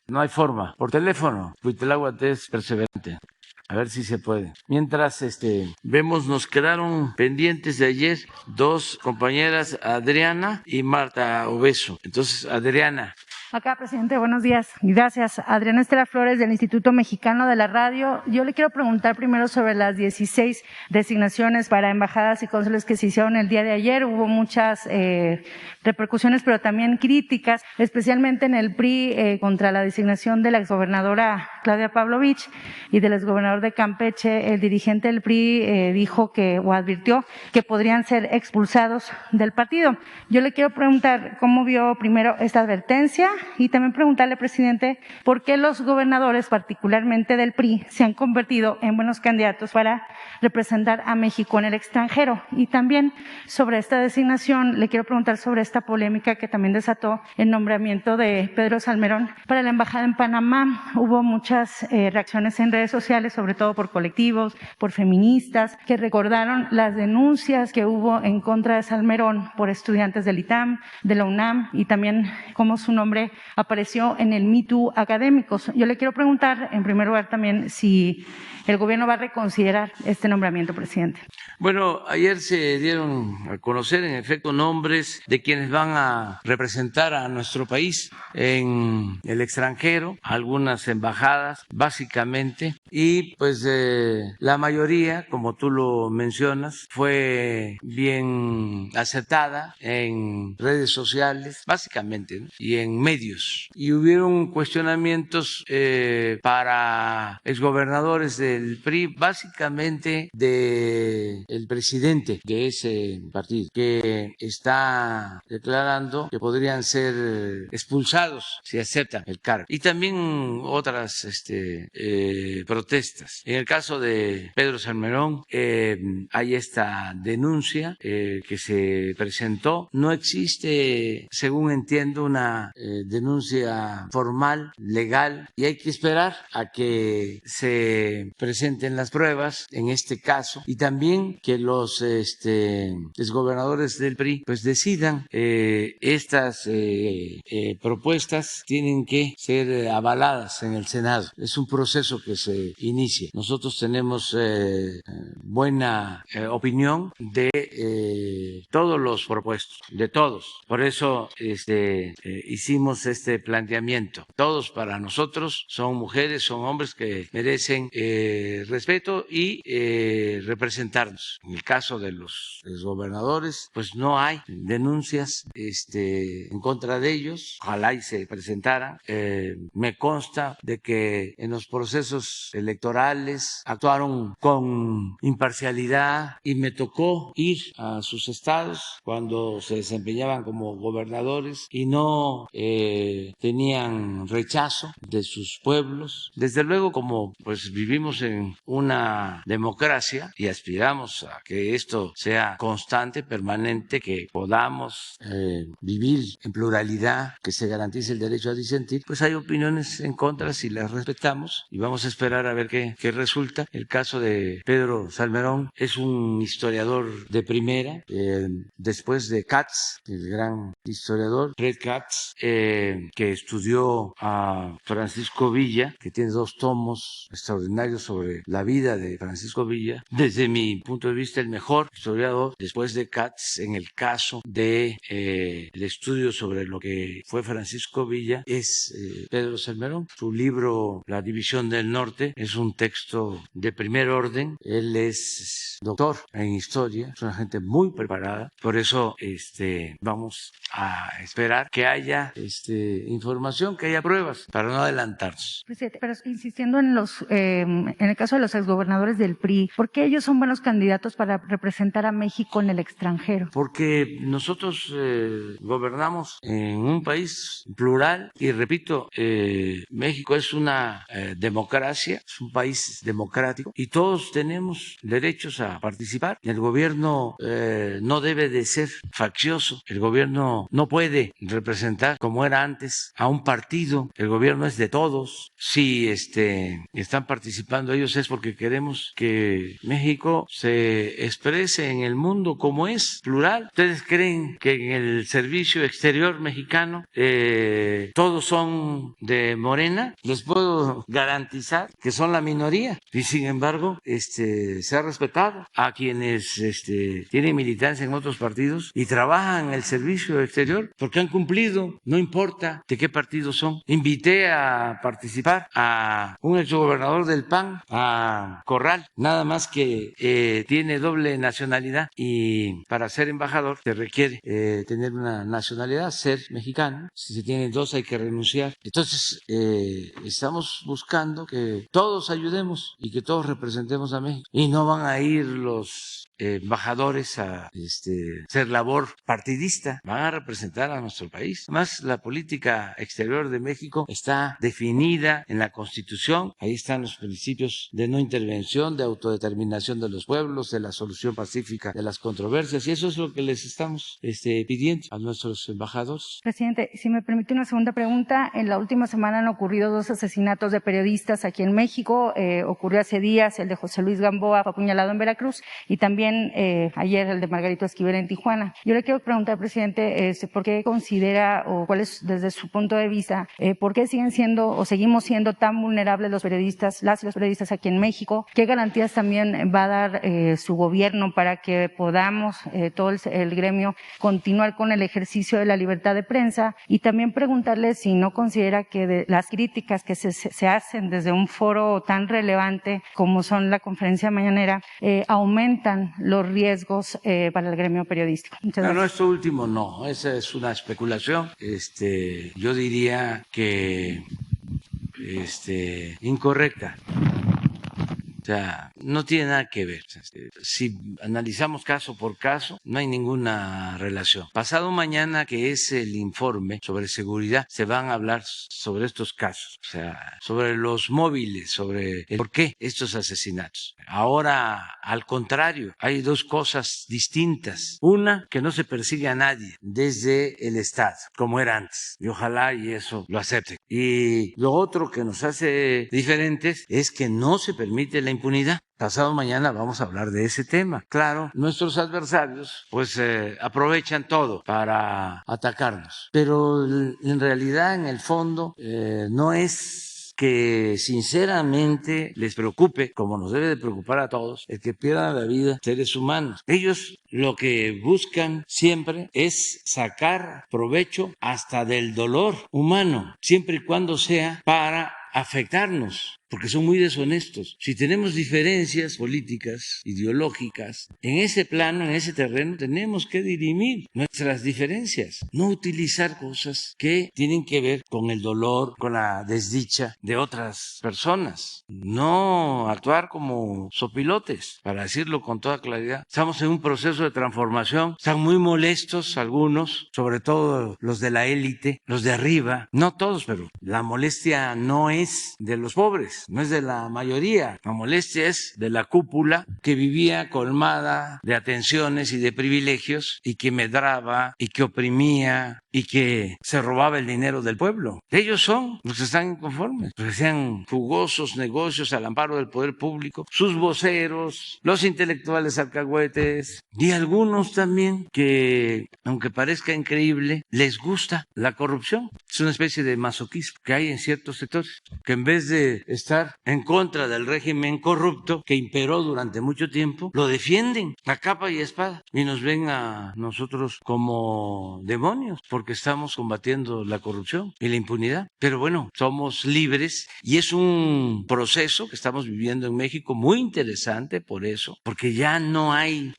No hay forma. Por teléfono. Cuitláhuac es perseverante. A ver si se puede. Mientras vemos, nos quedaron pendientes de ayer 2 compañeras, Adriana y Marta Obeso. Entonces, Adriana. Acá, presidente, buenos días. Gracias. Adriana Estela Flores, del Instituto Mexicano de la Radio. Yo le quiero preguntar primero sobre las 16 designaciones para embajadas y cónsules que se hicieron el día de ayer. Hubo muchas repercusiones, pero también críticas, especialmente en el PRI contra la designación de la exgobernadora Claudia Pavlovich y del exgobernador de Campeche. El dirigente del PRI dijo o advirtió que podrían ser expulsados del partido. Yo le quiero preguntar cómo vio primero esta advertencia y también preguntarle, presidente, por qué los gobernadores, particularmente del PRI, se han convertido en buenos candidatos para representar a México en el extranjero. Y también sobre esta designación, le quiero preguntar sobre esta polémica que también desató el nombramiento de Pedro Salmerón para la embajada en Panamá. Hubo muchas reacciones en redes sociales, sobre todo por colectivos, por feministas, que recordaron las denuncias que hubo en contra de Salmerón por estudiantes del ITAM, de la UNAM, y también cómo su nombre apareció en el Me Too académicos. Yo le quiero preguntar, en primer lugar, también si el gobierno va a reconsiderar este nombramiento, presidente. Bueno, ayer se dieron a conocer, en efecto, nombres de quienes van a representar a nuestro país en el extranjero, algunas embajadas, básicamente, y pues la mayoría, como tú lo mencionas, fue bien aceptada en redes sociales, básicamente, ¿no? Y en medios. Y hubieron cuestionamientos para exgobernadores del PRI, básicamente de el presidente de ese partido, que está declarando que podrían ser expulsados si aceptan el cargo. Y también otras protestas. En el caso de Pedro Salmerón, hay esta denuncia que se presentó. No existe, según entiendo, una denuncia formal, legal, y hay que esperar a que se presenten las pruebas en este caso y también que los exgobernadores del PRI pues decidan. Estas propuestas tienen que ser avaladas en el Senado. Es un proceso que se inicia. Nosotros tenemos buena opinión de todos los propuestos, de todos. Por eso hicimos este planteamiento. Todos para nosotros son mujeres, son hombres que merecen respeto y representarnos. En el caso de los gobernadores, pues no hay denuncias en contra de ellos. Ojalá y se presentaran. Me consta de que en los procesos electorales actuaron con imparcialidad y me tocó ir a sus estados cuando se desempeñaban como gobernadores y no tenían rechazo de sus pueblos. Desde luego, como pues vivimos en una democracia y aspiramos a que esto sea constante, permanente, que podamos vivir en pluralidad, que se garantice el derecho a disentir, pues hay opiniones en contra y las respetamos y vamos a esperar a ver qué resulta. El caso de Pedro Salmerón es un historiador de primera, después de Katz, el gran historiador, Fred Katz, que estudió a Francisco Villa, que tiene 2 tomos extraordinarios sobre la vida de Francisco Villa. Desde mi punto de vista, el mejor historiador, después de Katz, en el caso de el estudio sobre lo que fue Francisco Villa, es Pedro Salmerón. Su libro La División del Norte es un texto de primer orden. Él es doctor en historia, es una gente muy preparada. Por eso vamos a esperar que haya información, que haya pruebas, para no adelantarnos. Presidente, pero insistiendo en en el caso de los exgobernadores del PRI, ¿por qué ellos son buenos candidatos para representar a México en el extranjero? Porque nosotros gobernamos en un país plural y repito, México es una democracia, es un país democrático y todos tenemos derechos a participar. El gobierno no debe de ser faccioso, el gobierno no puede representar como era antes a un partido, el gobierno es de todos. Si están participando ellos es porque queremos que México se exprese en el mundo como es, plural. ¿Ustedes creen que en el servicio exterior mexicano todos son de Morena? Les puedo garantizar que son la minoría y sin embargo se ha respetado a quienes tienen militancia en otros partidos y trabajan en el servicio exterior porque han cumplido, no importa de qué partido son. Invité a participar a un exgobernador del PAN, a Corral, nada más que tiene doble nacionalidad y para ser embajador se requiere tener una nacionalidad, ser mexicano. Si se tienen dos hay que renunciar. Entonces estamos buscando que todos ayudemos y que todos representemos a México y no van a ir los embajadores a ser labor partidista, van a representar a nuestro país. Además, la política exterior de México está definida en la Constitución, ahí están los principios de no intervención, de autodeterminación de los pueblos, de la solución pacífica de las controversias, y eso es lo que les estamos pidiendo a nuestros embajadores. Presidente, si me permite una segunda pregunta, en la última semana han ocurrido 2 asesinatos de periodistas aquí en México, ocurrió hace días el de José Luis Gamboa, apuñalado en Veracruz, y también ayer el de Margarito Esquivel en Tijuana. Yo le quiero preguntar, presidente, ¿por qué considera o cuál es desde su punto de vista, por qué siguen siendo o seguimos siendo tan vulnerables los periodistas, las y los periodistas aquí en México? ¿Qué garantías también va a dar su gobierno para que podamos, todo el gremio, continuar con el ejercicio de la libertad de prensa? Y también preguntarle si no considera que las críticas que se hacen desde un foro tan relevante como son la conferencia mañanera aumentan los riesgos para el gremio periodístico. Muchas gracias. No, esto último no, esa es una especulación. Yo diría que incorrecta. O sea, no tiene nada que ver. Si analizamos caso por caso, no hay ninguna relación. Pasado mañana, que es el informe sobre seguridad, se van a hablar sobre estos casos, o sea, sobre los móviles, sobre el por qué estos asesinatos. Ahora, al contrario, hay 2 cosas distintas. Una, que no se persigue a nadie desde el Estado, como era antes. Y ojalá y eso lo acepten. Y lo otro que nos hace diferentes es que no se permite la impunidad. Pasado mañana vamos a hablar de ese tema. Claro, nuestros adversarios pues aprovechan todo para atacarnos, pero en realidad en el fondo no es que sinceramente les preocupe, como nos debe de preocupar a todos, el que pierdan la vida seres humanos. Ellos lo que buscan siempre es sacar provecho hasta del dolor humano, siempre y cuando sea para afectarnos, porque son muy deshonestos. Si tenemos diferencias políticas, ideológicas, en ese plano, en ese terreno, tenemos que dirimir nuestras diferencias, no utilizar cosas que tienen que ver con el dolor, con la desdicha de otras personas, no actuar como sopilotes, para decirlo con toda claridad. Estamos en un proceso de transformación, están muy molestos algunos, sobre todo los de la élite, los de arriba, no todos, pero la molestia no es de los pobres, no es de la mayoría. La molestia es de la cúpula que vivía colmada de atenciones y de privilegios y que medraba y que oprimía y que se robaba el dinero del pueblo. Ellos son los que están inconformes, los que hacían jugosos negocios al amparo del poder público, sus voceros, los intelectuales alcahuetes y algunos también que, aunque parezca increíble, les gusta la corrupción. Es una especie de masoquismo que hay en ciertos sectores, que en vez de estar en contra del régimen corrupto que imperó durante mucho tiempo, lo defienden a capa y espada y nos ven a nosotros como demonios porque estamos combatiendo la corrupción y la impunidad. Pero bueno, somos libres y es un proceso que estamos viviendo en México muy interesante por eso, porque ya no hay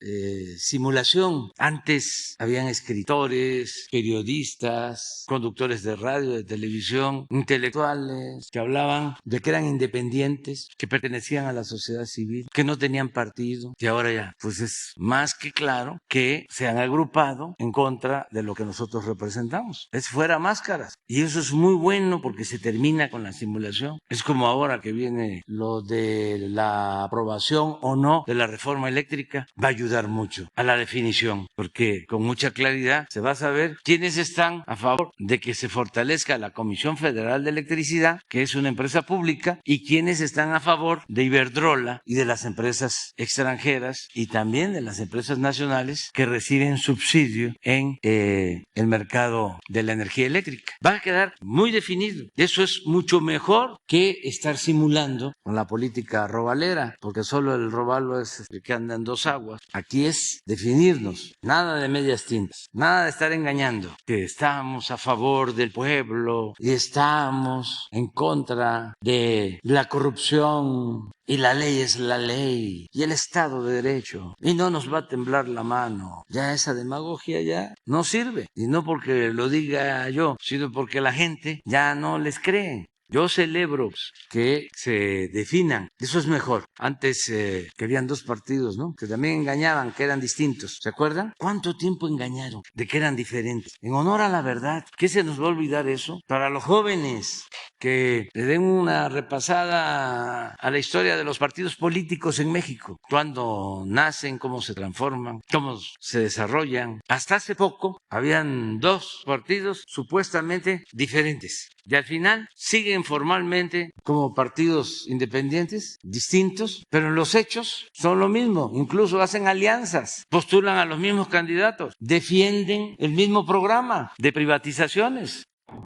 simulación. Antes habían escritores, periodistas, conductores de radio, de televisión, intelectuales que hablaban de que eran independientes, que pertenecían a la sociedad civil, que no tenían partido, y ahora ya, pues es más que claro que se han agrupado en contra de lo que nosotros representamos. Es fuera máscaras. Y eso es muy bueno porque se termina con la simulación. Es como ahora que viene lo de la aprobación o no de la reforma eléctrica, va a ayudar mucho a la definición, porque con mucha claridad se va a saber quiénes están a favor de que se fortalezca la Comisión Federal de Electricidad, que es una empresa pública, y quiénes están a favor de Iberdrola y de las empresas extranjeras y también de las empresas nacionales que reciben subsidio en el mercado de la energía eléctrica. Va a quedar muy definido. Eso es mucho mejor que estar simulando con la política robalera, porque solo el robalo es el que anda en dos aguas. Aquí es definirnos, nada de medias tintas, nada de estar engañando, que estamos a favor del pueblo y estamos en contra de la corrupción y la ley es la ley y el Estado de Derecho y no nos va a temblar la mano. Ya esa demagogia ya no sirve, y no porque lo diga yo, sino porque la gente ya no les cree. Yo celebro que se definan, eso es mejor. Antes que habían dos partidos, ¿no? Que también engañaban, que eran distintos. ¿Se acuerdan? ¿Cuánto tiempo engañaron de que eran diferentes? En honor a la verdad, ¿qué se nos va a olvidar eso? Para los jóvenes, que le den una repasada a la historia de los partidos políticos en México. Cuándo nacen, cómo se transforman, cómo se desarrollan. Hasta hace poco habían dos partidos supuestamente diferentes. Y al final siguen formalmente como partidos independientes, distintos, pero en los hechos son lo mismo. Incluso hacen alianzas, postulan a los mismos candidatos, defienden el mismo programa de privatizaciones.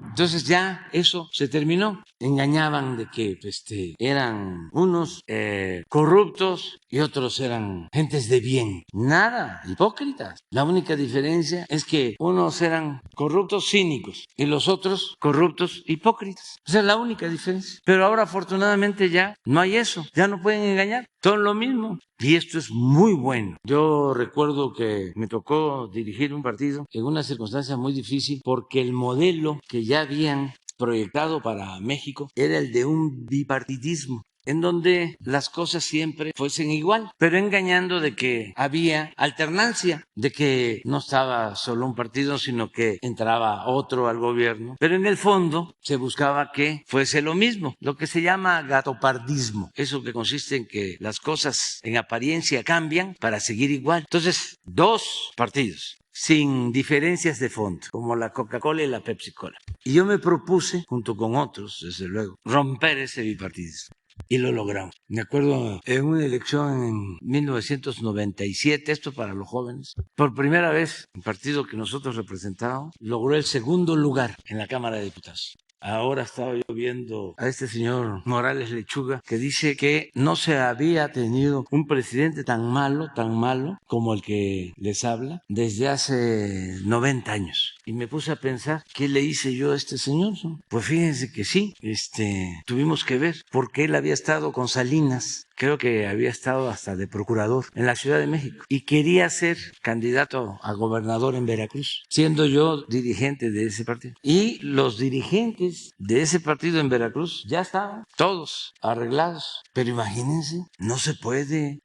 Entonces ya eso se terminó. Engañaban de que eran unos corruptos y otros eran gentes de bien. Nada, hipócritas. La única diferencia es que unos eran corruptos cínicos y los otros corruptos hipócritas. Esa es la única diferencia. Pero ahora afortunadamente ya no hay eso. Ya no pueden engañar. Son lo mismo. Y esto es muy bueno. Yo recuerdo que me tocó dirigir un partido en una circunstancia muy difícil porque el modelo que ya habían proyectado para México era el de un bipartidismo, en donde las cosas siempre fuesen igual, pero engañando de que había alternancia, de que no estaba solo un partido, sino que entraba otro al gobierno. Pero en el fondo se buscaba que fuese lo mismo, lo que se llama gatopardismo, eso que consiste en que las cosas en apariencia cambian para seguir igual. Entonces, dos partidos sin diferencias de fondo, como la Coca-Cola y la Pepsi-Cola. Y yo me propuse, junto con otros, desde luego, romper ese bipartidismo. Y lo logramos. Me acuerdo en una elección en 1997, esto para los jóvenes, por primera vez el partido que nosotros representábamos logró el segundo lugar en la Cámara de Diputados. Ahora estaba yo viendo a este señor Morales Lechuga que dice que no se había tenido un presidente tan malo como el que les habla desde hace 90 años. Y me puse a pensar, ¿qué le hice yo a este señor? Pues fíjense que sí, tuvimos que ver, porque él había estado con Salinas, creo que había estado hasta de procurador en la Ciudad de México y quería ser candidato a gobernador en Veracruz, siendo yo dirigente de ese partido. Y los dirigentes de ese partido en Veracruz ya estaban todos arreglados. Pero imagínense, no se puede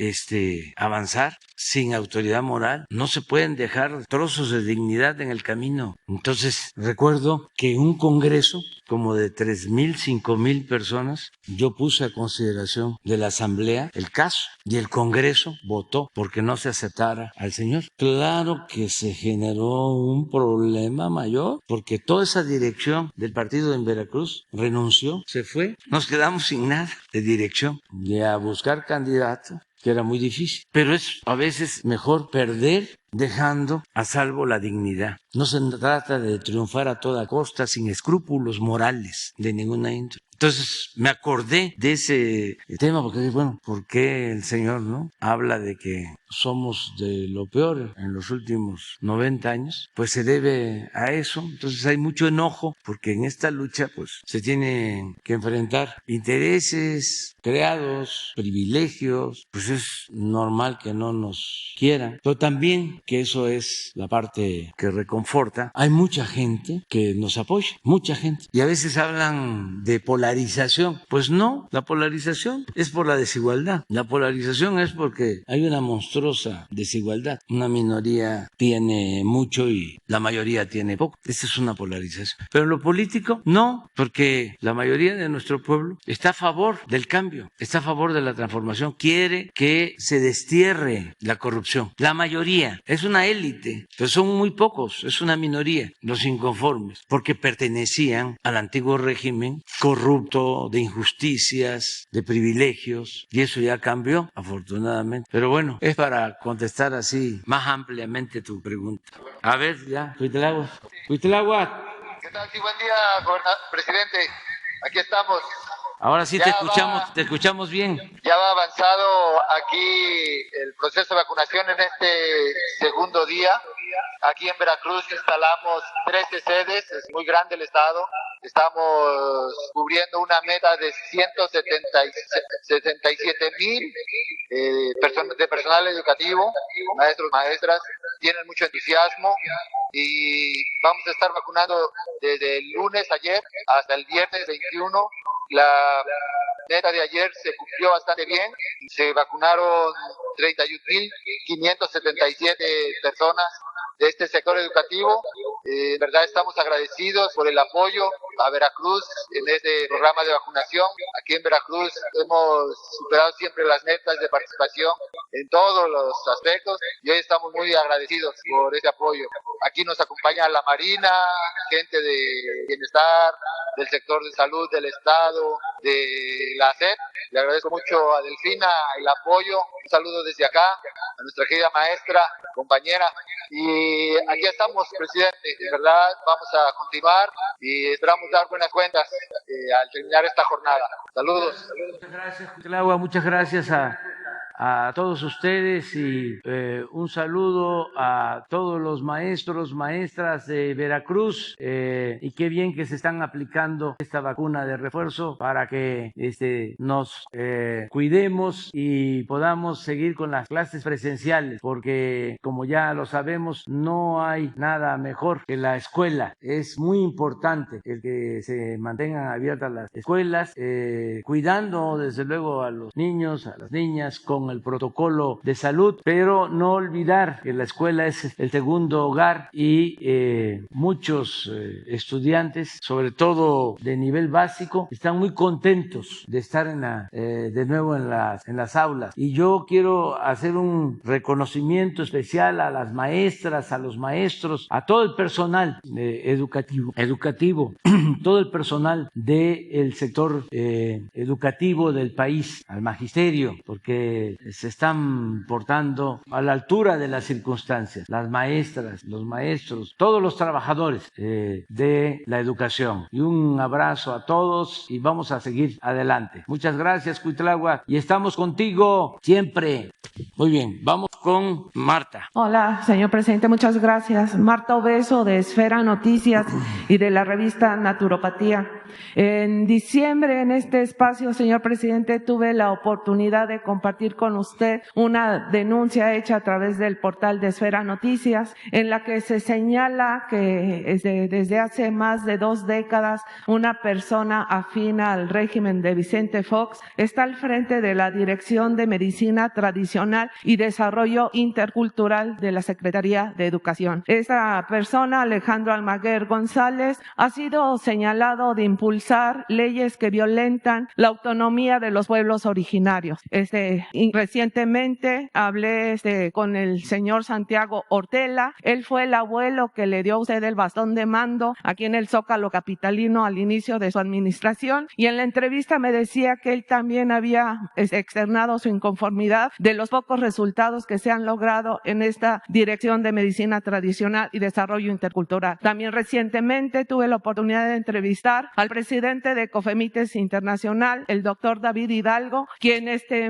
avanzar sin autoridad moral, no se pueden dejar trozos de dignidad en el camino. Entonces recuerdo que un congreso como de 3,000, 5,000 personas, yo puse a consideración de la Asamblea el caso y el Congreso votó porque no se aceptara al señor. Claro que se generó un problema mayor porque toda esa dirección del partido en Veracruz renunció, se fue, nos quedamos sin nada de dirección y a buscar candidatos, que era muy difícil. Pero es a veces mejor perder dejando a salvo la dignidad. No se trata de triunfar a toda costa sin escrúpulos morales de ninguna índole. Entonces me acordé de ese tema porque, bueno, ¿por qué el señor habla de que somos de lo peor en los últimos 90 años? Pues se debe a eso. Entonces hay mucho enojo porque en esta lucha pues se tienen que enfrentar intereses creados, privilegios, pues es normal que no nos quieran, pero también que eso es la parte que reconforta. Hay mucha gente que nos apoya, mucha gente, y a veces hablan de polarización. Pues no, la polarización es por la desigualdad. La polarización es porque hay una monstruosa desigualdad. Una minoría tiene mucho y la mayoría tiene poco. Esa es una polarización. Pero en lo político, no, porque la mayoría de nuestro pueblo está a favor del cambio, está a favor de la transformación, quiere que se destierre la corrupción. La mayoría es una élite, pero son muy pocos, es una minoría, los inconformes, porque pertenecían al antiguo régimen corrupto, de injusticias, de privilegios, y eso ya cambió, afortunadamente. Pero bueno, es para contestar así más ampliamente tu pregunta. A ver, ya, Cuitlagua. ¿Qué tal? Sí, buen día, presidente. Aquí estamos. Ahora sí te escuchamos bien. Ya va avanzado aquí el proceso de vacunación en este segundo día. Aquí en Veracruz instalamos 13 sedes, es muy grande el estado. Estamos cubriendo una meta de 177,000 de personal educativo, maestros, maestras. Tienen mucho entusiasmo y vamos a estar vacunando desde el lunes ayer hasta el viernes 21. La meta de ayer se cumplió bastante bien. Se vacunaron 31,577 personas de este sector educativo. En verdad estamos agradecidos por el apoyo a Veracruz en este programa de vacunación. Aquí en Veracruz hemos superado siempre las metas de participación en todos los aspectos y hoy estamos muy agradecidos por ese apoyo. Aquí nos acompaña la Marina, gente de bienestar, del sector de salud del Estado, de la SEP. Le agradezco mucho a Delfina el apoyo. Un saludo desde acá a nuestra querida maestra, compañera. Y aquí estamos, presidente. De verdad, vamos a continuar y esperamos dar buenas cuentas al terminar esta jornada. Saludos. Muchas gracias, Cuitlagua. Muchas gracias a todos ustedes y un saludo a todos los maestros, maestras de Veracruz y qué bien que se están aplicando esta vacuna de refuerzo para que nos cuidemos y podamos seguir con las clases presenciales, porque como ya lo sabemos no hay nada mejor que la escuela. Es muy importante el que se mantengan abiertas las escuelas, cuidando desde luego a los niños, a las niñas con el protocolo de salud, pero no olvidar que la escuela es el segundo hogar y muchos estudiantes, sobre todo de nivel básico, están muy contentos de estar de nuevo en las aulas. Y yo quiero hacer un reconocimiento especial a las maestras, a los maestros, a todo el personal educativo, todo el personal del sector educativo del país, al magisterio, porque se están portando a la altura de las circunstancias, las maestras, los maestros, todos los trabajadores de la educación. Y un abrazo a todos y vamos a seguir adelante. Muchas gracias, Cuitlagua, y estamos contigo siempre. Muy bien, vamos con Marta. Hola, señor presidente, muchas gracias. Marta Obeso, de Esfera Noticias y de la revista Naturopatía. En diciembre, en este espacio, señor presidente, tuve la oportunidad de compartir con usted una denuncia hecha a través del portal de Esfera Noticias, en la que se señala que desde hace más de 2 décadas una persona afín al régimen de Vicente Fox está al frente de la Dirección de Medicina Tradicional y Desarrollo Intercultural de la Secretaría de Educación. Esta persona, Alejandro Almaguer González, ha sido señalado de impulsar leyes que violentan la autonomía de los pueblos originarios. Recientemente hablé con el señor Santiago Ortela. Él fue el abuelo que le dio a usted el bastón de mando aquí en el Zócalo capitalino al inicio de su administración, y en la entrevista me decía que él también había externado su inconformidad de los pocos resultados que se han logrado en esta Dirección de Medicina Tradicional y Desarrollo Intercultural. También recientemente tuve la oportunidad de entrevistar a al presidente de COFEMITES Internacional, el doctor David Hidalgo, quien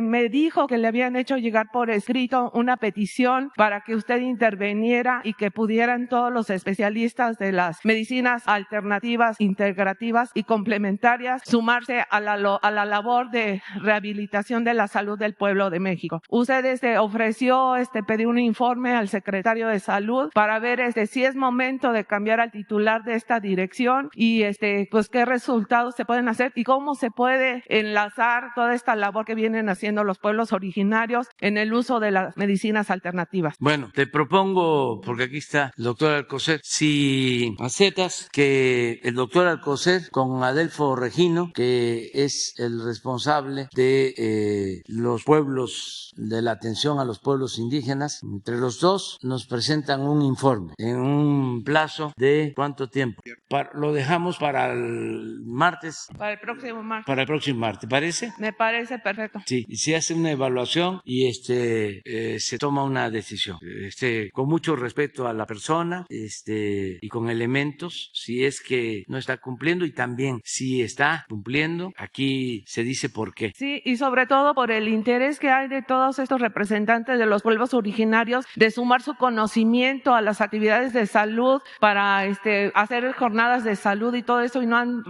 me dijo que le habían hecho llegar por escrito una petición para que usted interviniera y que pudieran todos los especialistas de las medicinas alternativas, integrativas y complementarias sumarse a la labor de rehabilitación de la salud del pueblo de México. Usted ofreció pedir un informe al secretario de Salud para ver si es momento de cambiar al titular de esta dirección y pues qué resultados se pueden hacer y cómo se puede enlazar toda esta labor que vienen haciendo los pueblos originarios en el uso de las medicinas alternativas. Bueno, te propongo, porque aquí está el doctor Alcocer, si aceptas que el doctor Alcocer con Adelfo Regino, que es el responsable de los pueblos, de la atención a los pueblos indígenas, entre los dos nos presentan un informe en un plazo de ¿cuánto tiempo? Lo dejamos para el martes. Para el próximo martes. Para el próximo martes, ¿te parece? Me parece perfecto. Sí, y se hace una evaluación y se toma una decisión. Con mucho respeto a la persona, y con elementos, si es que no está cumpliendo y también si está cumpliendo, aquí se dice por qué. Sí, y sobre todo por el interés que hay de todos estos representantes de los pueblos originarios de sumar su conocimiento a las actividades de salud para hacer jornadas de salud y todo eso y no han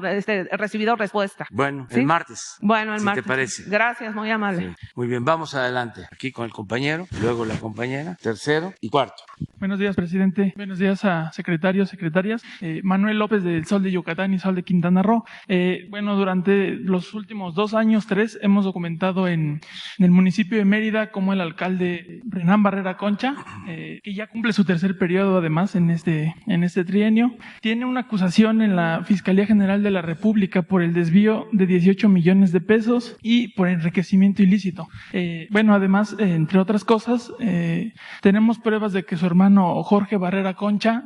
recibido respuesta. Bueno, ¿sí? El martes. Bueno, el si martes. ¿Te parece? Gracias, muy amable. Sí. Muy bien, vamos adelante. Aquí con el compañero, luego la compañera, tercero y cuarto. Buenos días, presidente. Buenos días a secretarios, secretarias. Manuel López del Sol de Yucatán y Sol de Quintana Roo. Durante los últimos 2 años, 3, hemos documentado en el municipio de Mérida cómo el alcalde Renán Barrera Concha, que ya cumple su 3er periodo además en este trienio, tiene una acusación en la Fiscalía General de la República por el desvío de 18 millones de pesos y por enriquecimiento ilícito. Además, entre otras cosas, tenemos pruebas de que su hermano Jorge Barrera Concha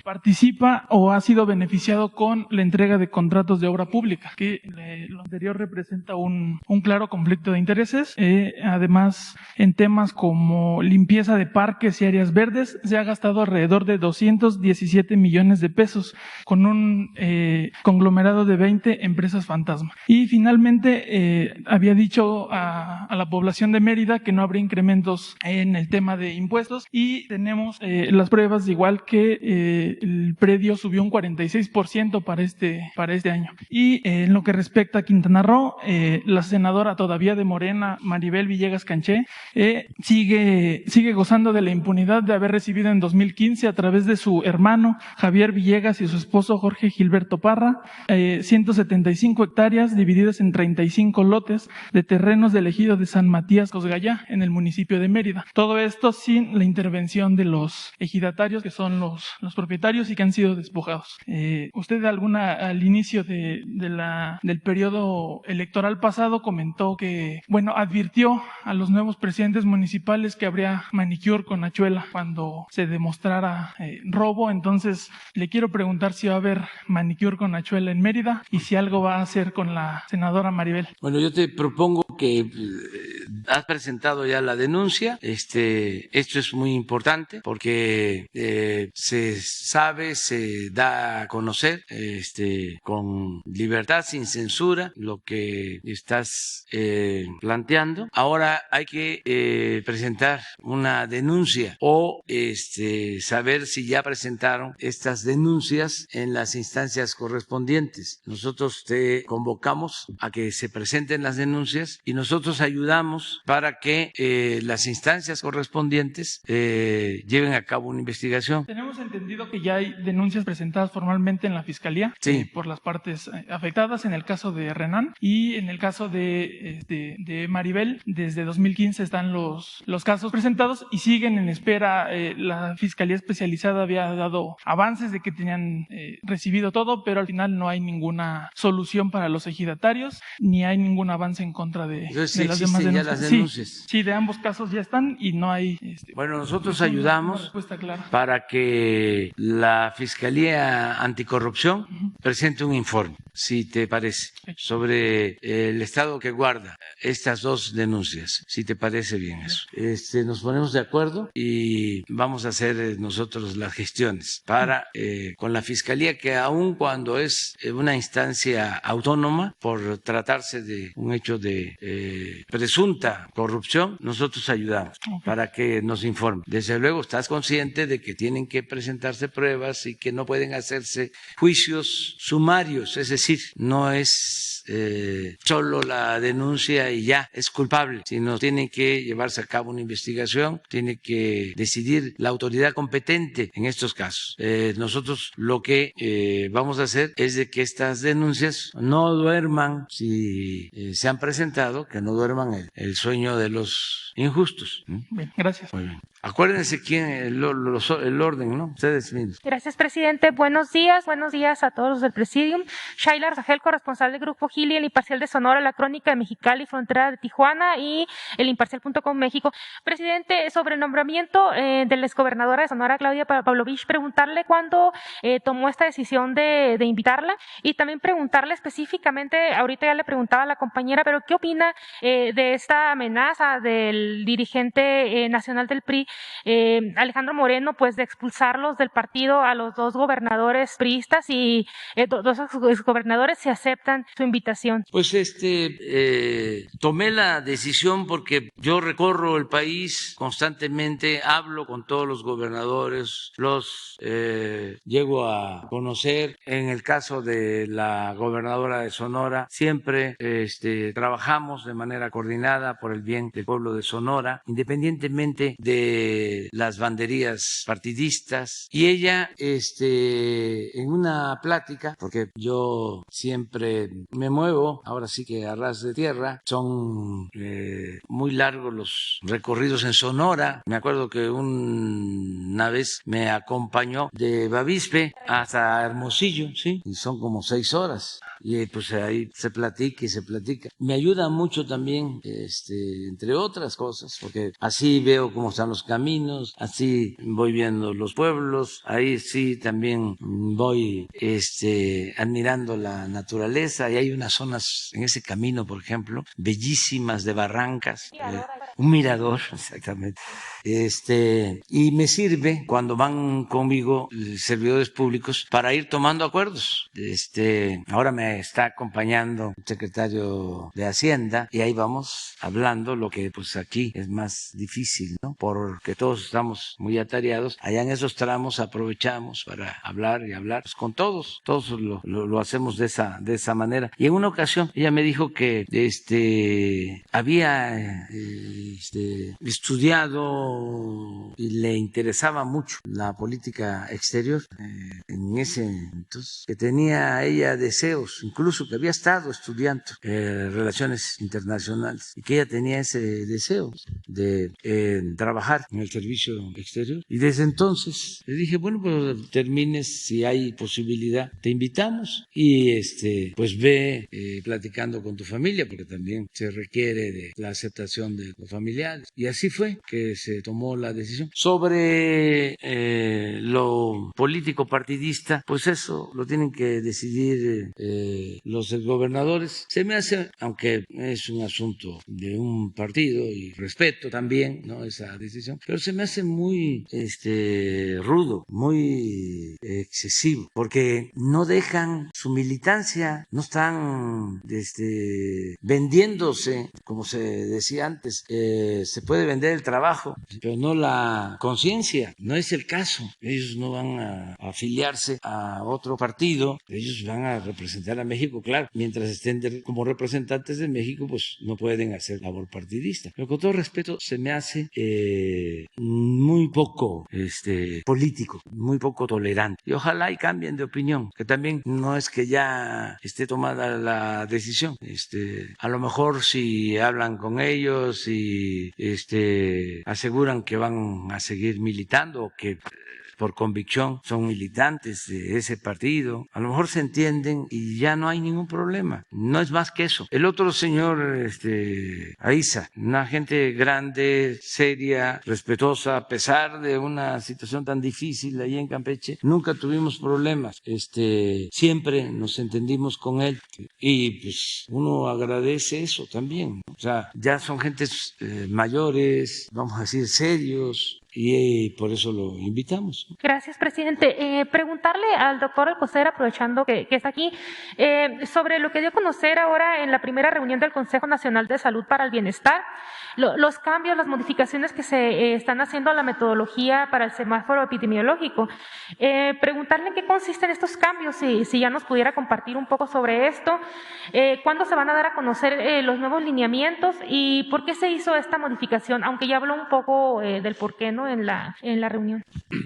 participa o ha sido beneficiado con la entrega de contratos de obra pública, que lo anterior representa un claro conflicto de intereses. Además, en temas como limpieza de parques y áreas verdes, se ha gastado alrededor de 217 millones de pesos con un conglomerado de 20 empresas fantasma. Y finalmente, había dicho a la población de Mérida que no habría incrementos en el tema de impuestos y tenemos las pruebas, igual que el predio subió un 46% para este año. Y en lo que respecta a Quintana Roo, la senadora todavía de Morena, Maribel Villegas Canché, sigue gozando de la impunidad de haber recibido en 2015 a través de su hermano Javier Villegas y su esposo Jorge Gilberto Parra 175 hectáreas divididas en 35 lotes de terrenos del ejido de San Matías Cosgayá en el municipio de Mérida. Todo esto sin la intervención de los ejidatarios, que son los propietarios y que han sido despojados. Usted al inicio del periodo electoral pasado comentó que, advirtió a los nuevos presidentes municipales que habría manicure con Hachuela cuando se demostrara robo. Entonces, le quiero preguntar si va a haber manicure con Hachuela en Mérida y si algo va a hacer con la senadora Maribel. Bueno, yo te propongo que has presentado ya la denuncia. Esto es muy importante porque se sabe, se da a conocer con libertad, sin censura, lo que estás planteando. Ahora hay que presentar una denuncia o saber si ya presentaron estas denuncias en las instancias correspondientes. Nosotros te convocamos a que se presenten las denuncias y nosotros ayudamos para que las instancias correspondientes lleven a cabo una investigación. Tenemos entendido que ya hay denuncias presentadas formalmente en la Fiscalía por las partes afectadas, en el caso de Renán y en el caso de Maribel. Desde 2015 están los casos presentados y siguen en espera. La Fiscalía Especializada había dado avances de que tenían recibido todo, pero al final no hay ninguna solución para los ejidatarios ni hay ningún avance en contra de las demás denuncias. Ya las denuncias. Sí, de ambos casos ya están y no hay... Bueno, nosotros ayudamos ayudamos respuesta clara. para que la Fiscalía Anticorrupción presente un informe, si te parece, sobre el estado que guarda estas dos denuncias, si te parece bien eso. Nos ponemos de acuerdo y vamos a hacer nosotros las gestiones para con la Fiscalía, que aun cuando es una instancia autónoma, por tratarse de un hecho de presunta corrupción, nosotros ayudamos para que nos informe. Desde luego estás consciente de que tienen que presentarse pruebas y que no pueden hacerse juicios sumarios, es decir, no es solo la denuncia y ya es culpable, sino tiene que llevarse a cabo una investigación, tiene que decidir la autoridad competente en estos casos. Nosotros lo que vamos a hacer es de que estas denuncias no duerman, si se han presentado, que no duerman el sueño de los injustos. Bien, gracias. Muy bien. Acuérdense quién el orden, ¿no? Ustedes mismos. Gracias, presidente. Buenos días a todos los del Presidium. Shaila Arzajel, corresponsal del Grupo Gili, El Imparcial de Sonora, La Crónica de Mexicali, Frontera de Tijuana y El Imparcial.com México. Presidente, sobre el nombramiento de la exgobernadora de Sonora, Claudia Pavlovich, preguntarle cuándo tomó esta decisión de invitarla y también preguntarle específicamente, ahorita ya le preguntaba a la compañera, pero ¿qué opina de esta amenaza del dirigente nacional del PRI, Alejandro Moreno, pues de expulsarlos del partido a los dos gobernadores priistas y dos exgobernadores si aceptan su invitación? Pues tomé la decisión porque yo recorro el país constantemente, hablo con todos los gobernadores, los llego a conocer. En el caso de la gobernadora de Sonora, siempre trabajamos de manera coordinada por el bien del pueblo de Sonora, independientemente de las banderías partidistas. Y ella, en una plática, porque yo siempre me muevo, ahora sí que a ras de tierra, son muy largos los recorridos en Sonora. Me acuerdo que una vez me acompañó de Bavispe hasta Hermosillo, ¿sí? Y son como 6 horas. Y pues ahí se platica y se platica. Me ayuda mucho también, entre otras cosas, porque así veo cómo están los caminos, así voy viendo los pueblos, ahí sí también voy admirando la naturaleza, y hay unas zonas en ese camino, por ejemplo, bellísimas, de barrancas, un mirador, exactamente. Y me sirve cuando van conmigo servidores públicos para ir tomando acuerdos. Ahora me está acompañando el secretario de Hacienda y ahí vamos hablando, lo que pues aquí es más difícil, ¿no? Porque todos estamos muy atareados. Allá en esos tramos aprovechamos para hablar y hablar pues, con todos lo hacemos de esa manera. Y en una ocasión ella me dijo que había estudiado y le interesaba mucho la política exterior en ese entonces, que tenía ella deseos, incluso que había estado estudiando relaciones internacionales y que ella tenía ese deseo de trabajar en el servicio exterior. Y desde entonces le dije, bueno, pues termines, si hay posibilidad, te invitamos y pues ve platicando con tu familia, porque también se requiere de la aceptación de los familiares. Y así fue que se tomó la decisión. Sobre lo político partidista, pues eso lo tienen que decidir los gobernadores. Se me hace, aunque es un asunto de un partido y respeto también, ¿no?, esa decisión, pero se me hace muy rudo, muy excesivo, porque no dejan su militancia, no están vendiéndose, como se decía antes. Se puede vender el trabajo, pero no la conciencia. No es el caso. Ellos no van a afiliarse a otro partido, ellos van a representar a México, claro. Mientras estén como representantes de México, pues no pueden hacer labor partidista. Pero con todo respeto, se me hace muy poco político, muy poco tolerante. Y ojalá y cambien de opinión, que también no es que ya esté tomada la decisión. A lo mejor si hablan con ellos y aseguran que van a seguir militando o que por convicción, son militantes de ese partido, a lo mejor se entienden y ya no hay ningún problema. No es más que eso. El otro señor, Aiza, una gente grande, seria, respetuosa, a pesar de una situación tan difícil ahí en Campeche, nunca tuvimos problemas. Siempre nos entendimos con él y pues uno agradece eso también. O sea, ya son gentes mayores, vamos a decir, serios, y por eso lo invitamos. Gracias, presidente. Preguntarle al doctor Alcocer, aprovechando que está aquí, sobre lo que dio a conocer ahora en la primera reunión del Consejo Nacional de Salud para el Bienestar, los cambios, las modificaciones que se están haciendo a la metodología para el semáforo epidemiológico. Preguntarle en qué consisten estos cambios, si ya nos pudiera compartir un poco sobre esto, cuándo se van a dar a conocer los nuevos lineamientos y por qué se hizo esta modificación, aunque ya habló un poco del por qué, ¿no? En la reunión.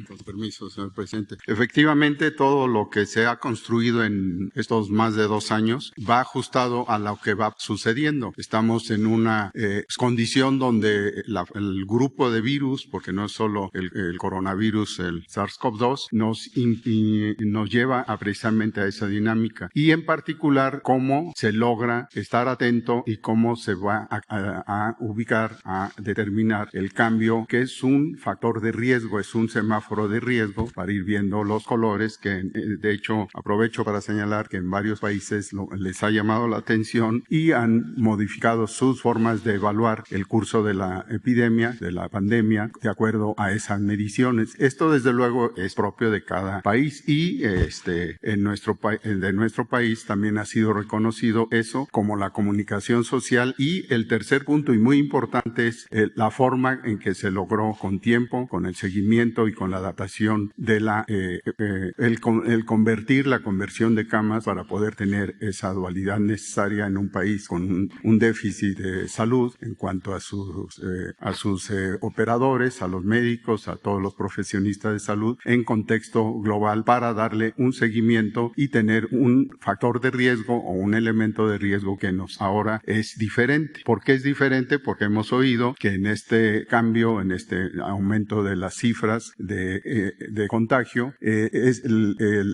Con permiso, señor presidente. Efectivamente, todo lo que se ha construido en estos más de 2 años va ajustado a lo que va sucediendo. Estamos en una condición donde el grupo de virus, porque no es solo el coronavirus, el SARS-CoV-2, nos lleva precisamente a esa dinámica. Y en particular, cómo se logra estar atento y cómo se va a ubicar, a determinar el cambio, que es un factor de riesgo, es un semáforo de riesgo para ir viendo los colores que de hecho aprovecho para señalar que en varios países les ha llamado la atención y han modificado sus formas de evaluar el curso de la epidemia, de la pandemia, de acuerdo a esas mediciones. Esto desde luego es propio de cada país y de nuestro país también ha sido reconocido eso como la comunicación social. Y el tercer punto y muy importante es la forma en que se logró con tiempo, con el seguimiento y con la adaptación de el convertir la conversión de camas para poder tener esa dualidad necesaria en un país con un déficit de salud en cuanto a sus operadores, a los médicos, a todos los profesionistas de salud en contexto global para darle un seguimiento y tener un factor de riesgo o un elemento de riesgo que ahora es diferente. ¿Por qué es diferente? Porque hemos oído que en este cambio, en este aumento de las cifras de contagio,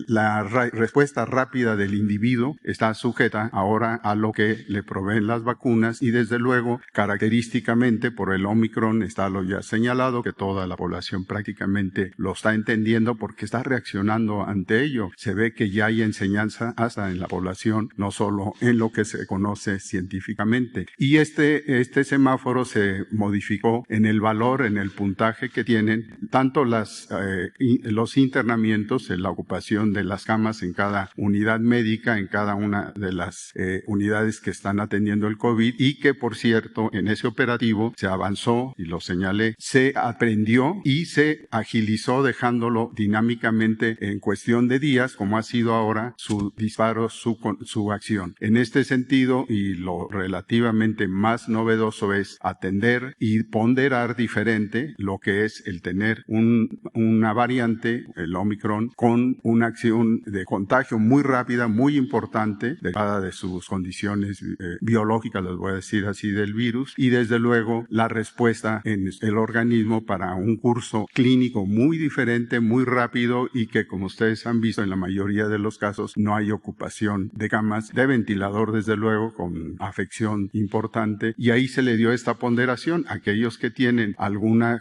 la respuesta rápida del individuo está sujeta ahora a lo que le proveen las vacunas y desde luego característicamente por el Omicron está lo ya señalado que toda la población prácticamente lo está entendiendo porque está reaccionando ante ello. Se ve que ya hay enseñanza hasta en la población, no solo en lo que se conoce científicamente. Y este semáforo se modificó en el valor, en el puntaje que tienen tanto los internamientos, la ocupación de las camas en cada unidad médica, en cada una de las unidades que están atendiendo el COVID y que, por cierto, en ese operativo se avanzó, y lo señalé, se aprendió y se agilizó dejándolo dinámicamente en cuestión de días, como ha sido ahora su disparo, su acción. En este sentido, y lo relativamente más novedoso es atender y ponderar diferente lo que es el tener una variante, el Omicron, con una acción de contagio muy rápida, muy importante, derivada de sus condiciones biológicas, les voy a decir así, del virus, y desde luego la respuesta en el organismo para un curso clínico muy diferente, muy rápido y que, como ustedes han visto, en la mayoría de los casos no hay ocupación de camas, de ventilador, desde luego, con afección importante, y ahí se le dio esta ponderación. Aquellos que tienen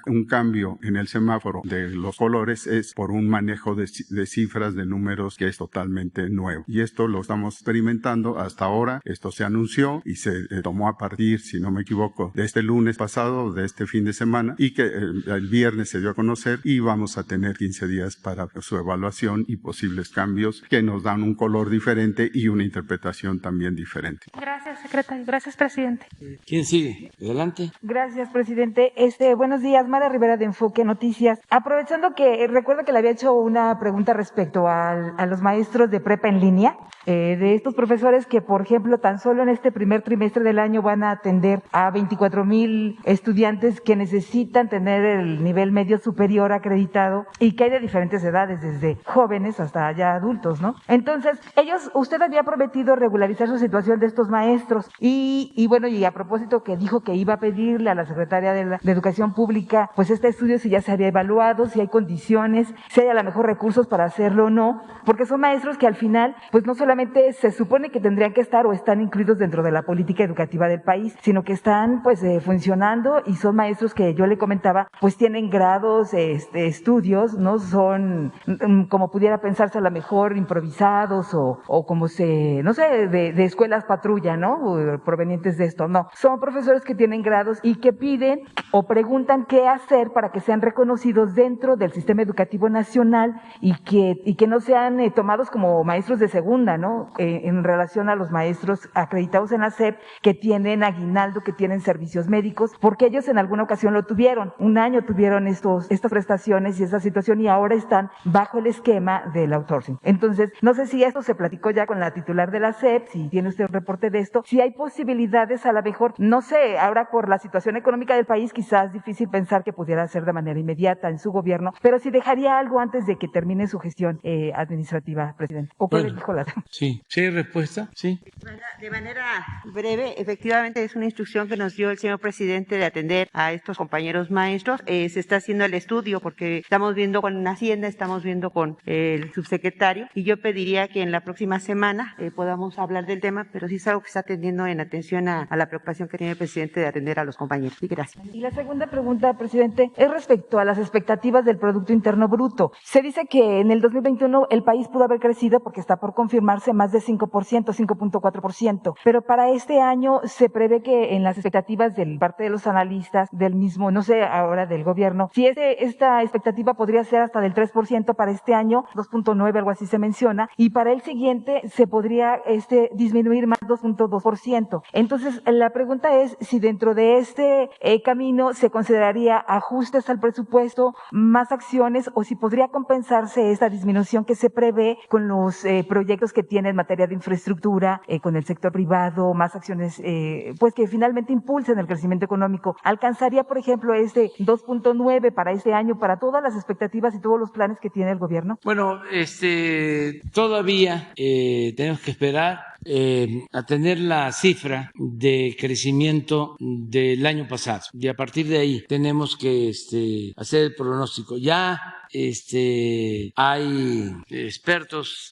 un cambio en el semáforo de los colores es por un manejo de cifras, de números que es totalmente nuevo. Y esto lo estamos experimentando hasta ahora. Esto se anunció y se tomó a partir, si no me equivoco, de este lunes pasado, de este fin de semana, y que el viernes se dio a conocer y vamos a tener 15 días para su evaluación y posibles cambios que nos dan un color diferente y una interpretación también diferente. Gracias, secretario. Gracias, presidente. ¿Quién sigue? Adelante. Gracias, presidente. Buenos días, Mara Rivera de Enfoque Noticias. Aprovechando que recuerdo que le había hecho una pregunta respecto a los maestros de prepa en línea, de estos profesores que, por ejemplo, tan solo en este primer trimestre del año van a atender a 24 24,000 estudiantes que necesitan tener el nivel medio superior acreditado y que hay de diferentes edades, desde jóvenes hasta ya adultos, ¿no? Entonces, usted había prometido regularizar su situación de estos maestros y bueno, y a propósito que dijo que iba a pedirle a la secretaria de Educación Pública, pues este estudio si ya se había evaluado, si hay condiciones, si hay a lo mejor recursos para hacerlo o no, porque son maestros que al final, pues no solamente se supone que tendrían que estar o están incluidos dentro de la política educativa del país, sino que están pues funcionando y son maestros que yo le comentaba, pues tienen grados, estudios, no son como pudiera pensarse a lo mejor improvisados o como no sé, de escuelas patrulla, ¿no? O provenientes de esto, no. Son profesores que tienen grados y que piden o preguntan qué hacer para que sean reconocidos dentro del sistema educativo nacional y que no sean tomados como maestros de segunda, ¿no? En relación a los maestros acreditados en la SEP que tienen aguinaldo, que tienen servicios médicos, porque ellos en alguna ocasión lo tuvieron. Un año tuvieron estas prestaciones y esta situación y ahora están bajo el esquema del outsourcing. Entonces, no sé si esto se platicó ya con la titular de la SEP, si tiene usted un reporte de esto, si hay posibilidades a lo mejor, no sé, ahora por la situación económica del país quizás difícil pensar que pudiera ser de manera inmediata en su gobierno, pero si dejaría algo antes de que termine su gestión administrativa, presidente. ¿O qué le dijo la SEP? Sí, ¿sí hay respuesta? Sí. De manera breve, efectivamente es una instrucción que nos dio el señor presidente de atender a estos compañeros maestros. Se está haciendo el estudio porque estamos viendo con Hacienda, estamos viendo con el subsecretario y yo pediría que en la próxima semana podamos hablar del tema, pero sí es algo que está atendiendo en atención a la preocupación que tiene el presidente de atender a los compañeros. Sí, gracias. Y la segunda pregunta, presidente, es respecto a las expectativas del Producto Interno Bruto. Se dice que en el 2021 el país pudo haber crecido porque está por confirmarse más de 5%, 5.4%, pero para este año se prevé que en las expectativas de parte de los analistas del mismo, no sé, ahora del gobierno, si esta expectativa podría ser hasta del 3% para este año, 2.9, algo así se menciona, y para el siguiente se podría disminuir más 2.2%. Entonces, la pregunta es si dentro de este camino se consideraría ajustes al presupuesto, más acciones, o si podría compensarse esta disminución que se prevé con los proyectos que tiene en materia de infraestructura, con el sector privado, más acciones pues que finalmente impulsen el crecimiento económico. ¿Alcanzaría, por ejemplo, 2.9 para este año, para todas las expectativas y todos los planes que tiene el gobierno? Bueno, todavía tenemos que esperar a tener la cifra de crecimiento del año pasado y a partir de ahí tenemos que hacer el pronóstico. Ya hay expertos,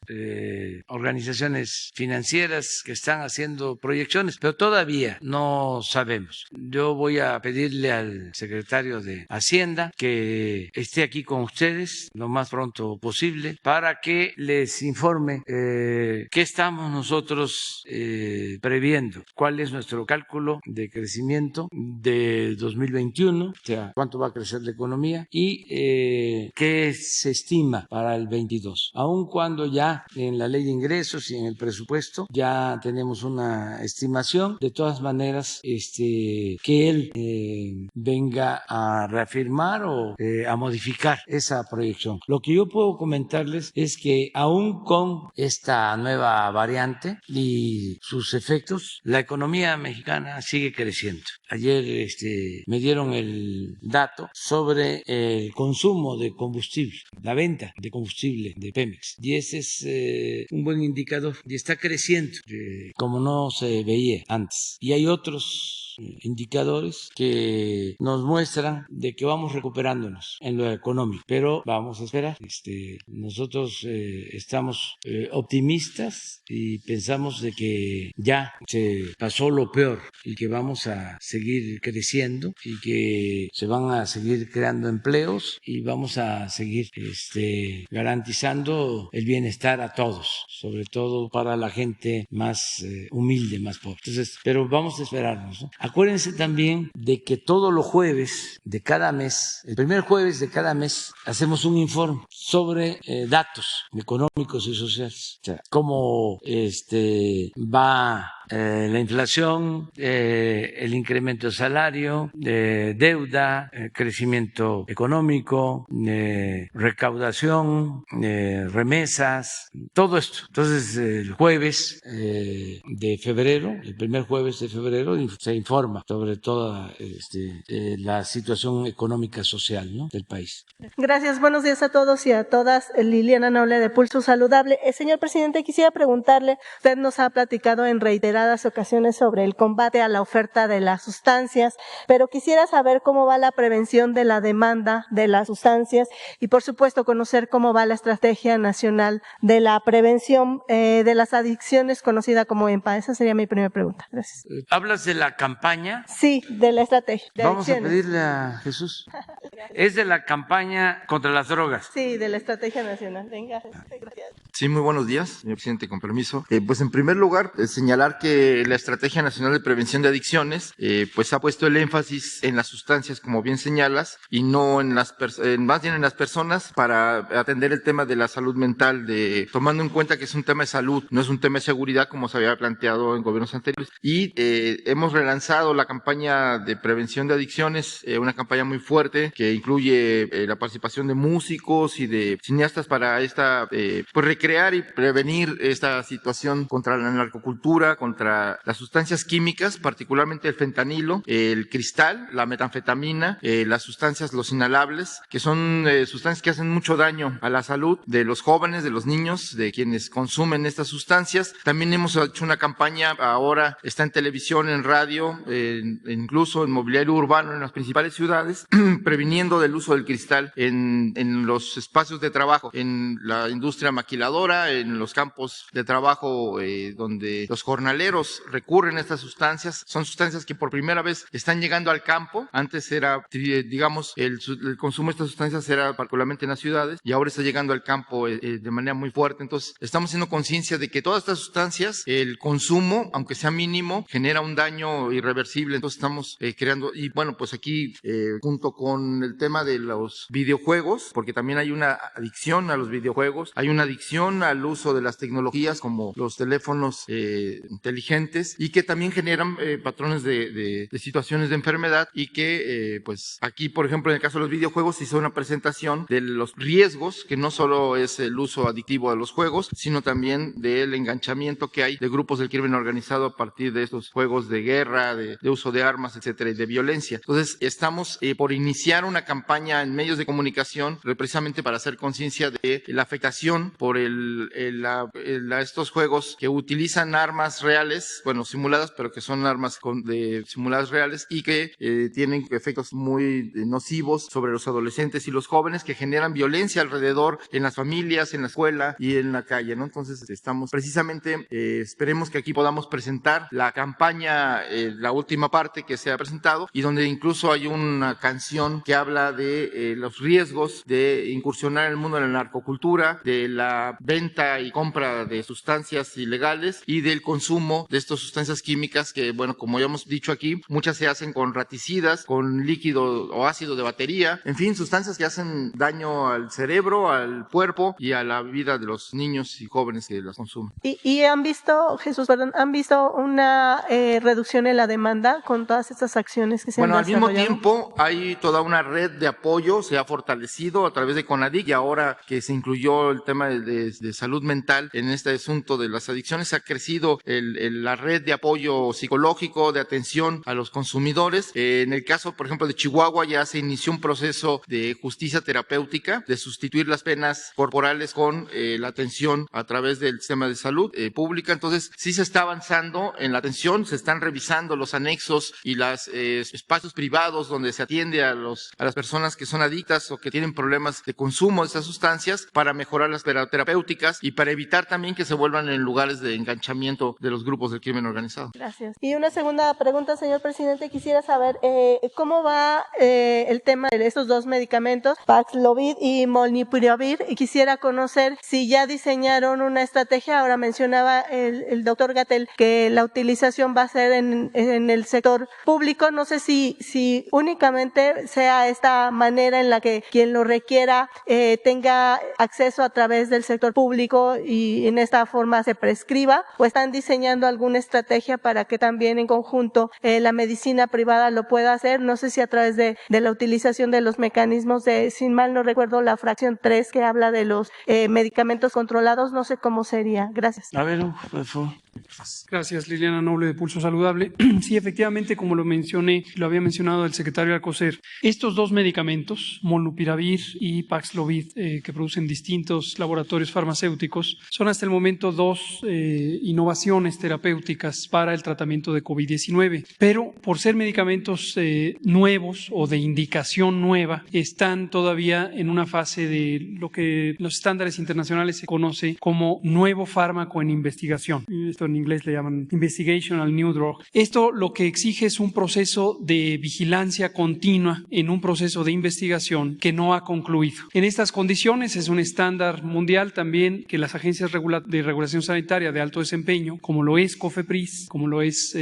organizaciones financieras que están haciendo proyecciones, pero todavía no sabemos. Yo voy a pedirle al secretario de Hacienda que esté aquí con ustedes lo más pronto posible para que les informe qué estamos nosotros previendo, cuál es nuestro cálculo de crecimiento de 2021, o sea, cuánto va a crecer la economía y qué se estima para el 22, aun cuando ya en la ley de ingresos y en el presupuesto ya tenemos una estimación. De todas maneras, que él venga a reafirmar o a modificar esa proyección. Lo que yo puedo comentarles es que aún con esta nueva variante y sus efectos, la economía mexicana sigue creciendo. Ayer me dieron el dato sobre el consumo de combustible, la venta de combustible de Pemex, y ese es un buen indicador y está creciendo como no se veía antes. Y hay otros indicadores que nos muestran de que vamos recuperándonos en lo económico, pero vamos a esperar. Nosotros estamos optimistas y pensamos de que ya se pasó lo peor y que vamos a seguir creciendo y que se van a seguir creando empleos y vamos a seguir garantizando el bienestar a todos, sobre todo para la gente más humilde, más pobre. Entonces, pero vamos a esperarnos, ¿no? Acuérdense también de que todos los jueves de cada mes, el primer jueves de cada mes, hacemos un informe sobre datos económicos y sociales. O sea, cómo va la inflación, el incremento de salario, deuda, crecimiento económico, recaudación, remesas, todo esto. Entonces, el jueves de febrero, el primer jueves de febrero, se informa sobre toda la situación económica social, ¿no?, del país. Gracias, buenos días a todos y a todas. Liliana Noble de Pulso Saludable. Señor presidente, quisiera preguntarle, usted nos ha platicado en reiteradas ocasiones sobre el combate a la oferta de las sustancias, pero quisiera saber cómo va la prevención de la demanda de las sustancias y, por supuesto, conocer cómo va la Estrategia Nacional de la Prevención de las Adicciones, conocida como EMPA. Esa sería mi primera pregunta. Gracias. ¿Hablas de la campaña? Sí, de la estrategia. Vamos a pedirle a Jesús. Es de la campaña contra las drogas. Sí, de la Estrategia Nacional. Venga, gracias. Sí, muy buenos días, señor presidente, con permiso. Pues en primer lugar, señalar que la Estrategia Nacional de Prevención de Adicciones pues ha puesto el énfasis en las sustancias, como bien señalas, y no en más bien en las personas, para atender el tema de la salud mental, tomando en cuenta que es un tema de salud, no es un tema de seguridad como se había planteado en gobiernos anteriores. Y hemos relanzado la campaña de prevención de adicciones, una campaña muy fuerte que incluye la participación de músicos y de cineastas para pues recrear y prevenir esta situación contra la narcocultura, contra las sustancias químicas, particularmente el fentanilo, el cristal, la metanfetamina, las sustancias, los inhalables, que son sustancias que hacen mucho daño a la salud de los jóvenes, de los niños, de quienes consumen estas sustancias. También hemos hecho una campaña, ahora está en televisión, en radio, incluso en mobiliario urbano en las principales ciudades, previniendo del uso del cristal en los espacios de trabajo, en la industria maquiladora, en los campos de trabajo donde los jornaleros recurren a estas sustancias. Son sustancias que por primera vez están llegando al campo. Antes era, digamos, el consumo de estas sustancias era particularmente en las ciudades y ahora está llegando al campo de manera muy fuerte. Entonces, estamos haciendo conciencia de que todas estas sustancias, el consumo, aunque sea mínimo, genera un daño irreversible. Entonces, estamos creando, y bueno, pues aquí, junto con el tema de los videojuegos, porque también hay una adicción a los videojuegos, hay una adicción al uso de las tecnologías como los teléfonos inteligentes, y que también generan patrones de situaciones de enfermedad, y que pues aquí, por ejemplo, en el caso de los videojuegos, se hizo una presentación de los riesgos, que no solo es el uso adictivo de los juegos, sino también del enganchamiento que hay de grupos del crimen organizado a partir de estos juegos de guerra, de uso de armas, etcétera, y de violencia. Entonces, estamos por iniciar una campaña en medios de comunicación precisamente para hacer conciencia de la afectación por estos juegos que utilizan armas reales, bueno, simuladas, pero que son armas simuladas reales, y que tienen efectos muy nocivos sobre los adolescentes y los jóvenes, que generan violencia alrededor, en las familias, en la escuela y en la calle, ¿no? Entonces, estamos precisamente, esperemos que aquí podamos presentar la campaña, la última parte que se ha presentado, y donde incluso hay una canción que habla de los riesgos de incursionar en el mundo de la narcocultura, de la venta y compra de sustancias ilegales y del consumo de estas sustancias químicas que, bueno, como ya hemos dicho aquí, muchas se hacen con raticidas, con líquido o ácido de batería, en fin, sustancias que hacen daño al cerebro, al cuerpo y a la vida de los niños y jóvenes que las consumen. ¿Y han visto, Jesús, han visto una reducción en la demanda con todas estas acciones que se han desarrollado? Bueno, al mismo tiempo hay toda una red de apoyo, se ha fortalecido a través de CONADIC, y ahora que se incluyó el tema de salud mental en este asunto de las adicciones, ha crecido la red de apoyo psicológico, de atención a los consumidores. En el caso, por ejemplo, de Chihuahua, ya se inició un proceso de justicia terapéutica, de sustituir las penas corporales con la atención a través del sistema de salud pública. Entonces, sí se está avanzando en la atención, se están revisando los anexos y los espacios privados donde se atiende a las personas que son adictas o que tienen problemas de consumo de estas sustancias, para mejorar las terapéuticas y para evitar también que se vuelvan en lugares de enganchamiento de los grupos del crimen organizado. Gracias. Y una segunda pregunta, señor presidente, quisiera saber cómo va el tema de estos dos medicamentos, Paxlovid y Molnupiravir, y quisiera conocer si ya diseñaron una estrategia. Ahora mencionaba el doctor Gatell que la utilización va a ser en el sector público. No sé si únicamente sea esta manera en la que quien lo requiera tenga acceso a través del sector público y en esta forma se prescriba, o están diseñando alguna estrategia para que también en conjunto la medicina privada lo pueda hacer? No sé si a través de la utilización de los mecanismos de, sin mal no recuerdo, la fracción 3 que habla de los medicamentos controlados, no sé cómo sería. Gracias. A ver, por favor. Gracias, Liliana Noble de Pulso Saludable. Sí, efectivamente, como lo mencioné, lo había mencionado el secretario Alcocer, estos dos medicamentos, molnupiravir y Paxlovid, que producen distintos laboratorios farmacéuticos, son hasta el momento dos innovaciones terapéuticas para el tratamiento de COVID-19, pero por ser medicamentos nuevos o de indicación nueva, están todavía en una fase de lo que los estándares internacionales se conoce como nuevo fármaco en investigación. Esto en inglés le llaman Investigational New Drug. Esto lo que exige es un proceso de vigilancia continua en un proceso de investigación que no ha concluido. En estas condiciones es un estándar mundial también que las agencias de regulación sanitaria de alto desempeño, como lo es COFEPRIS, como lo es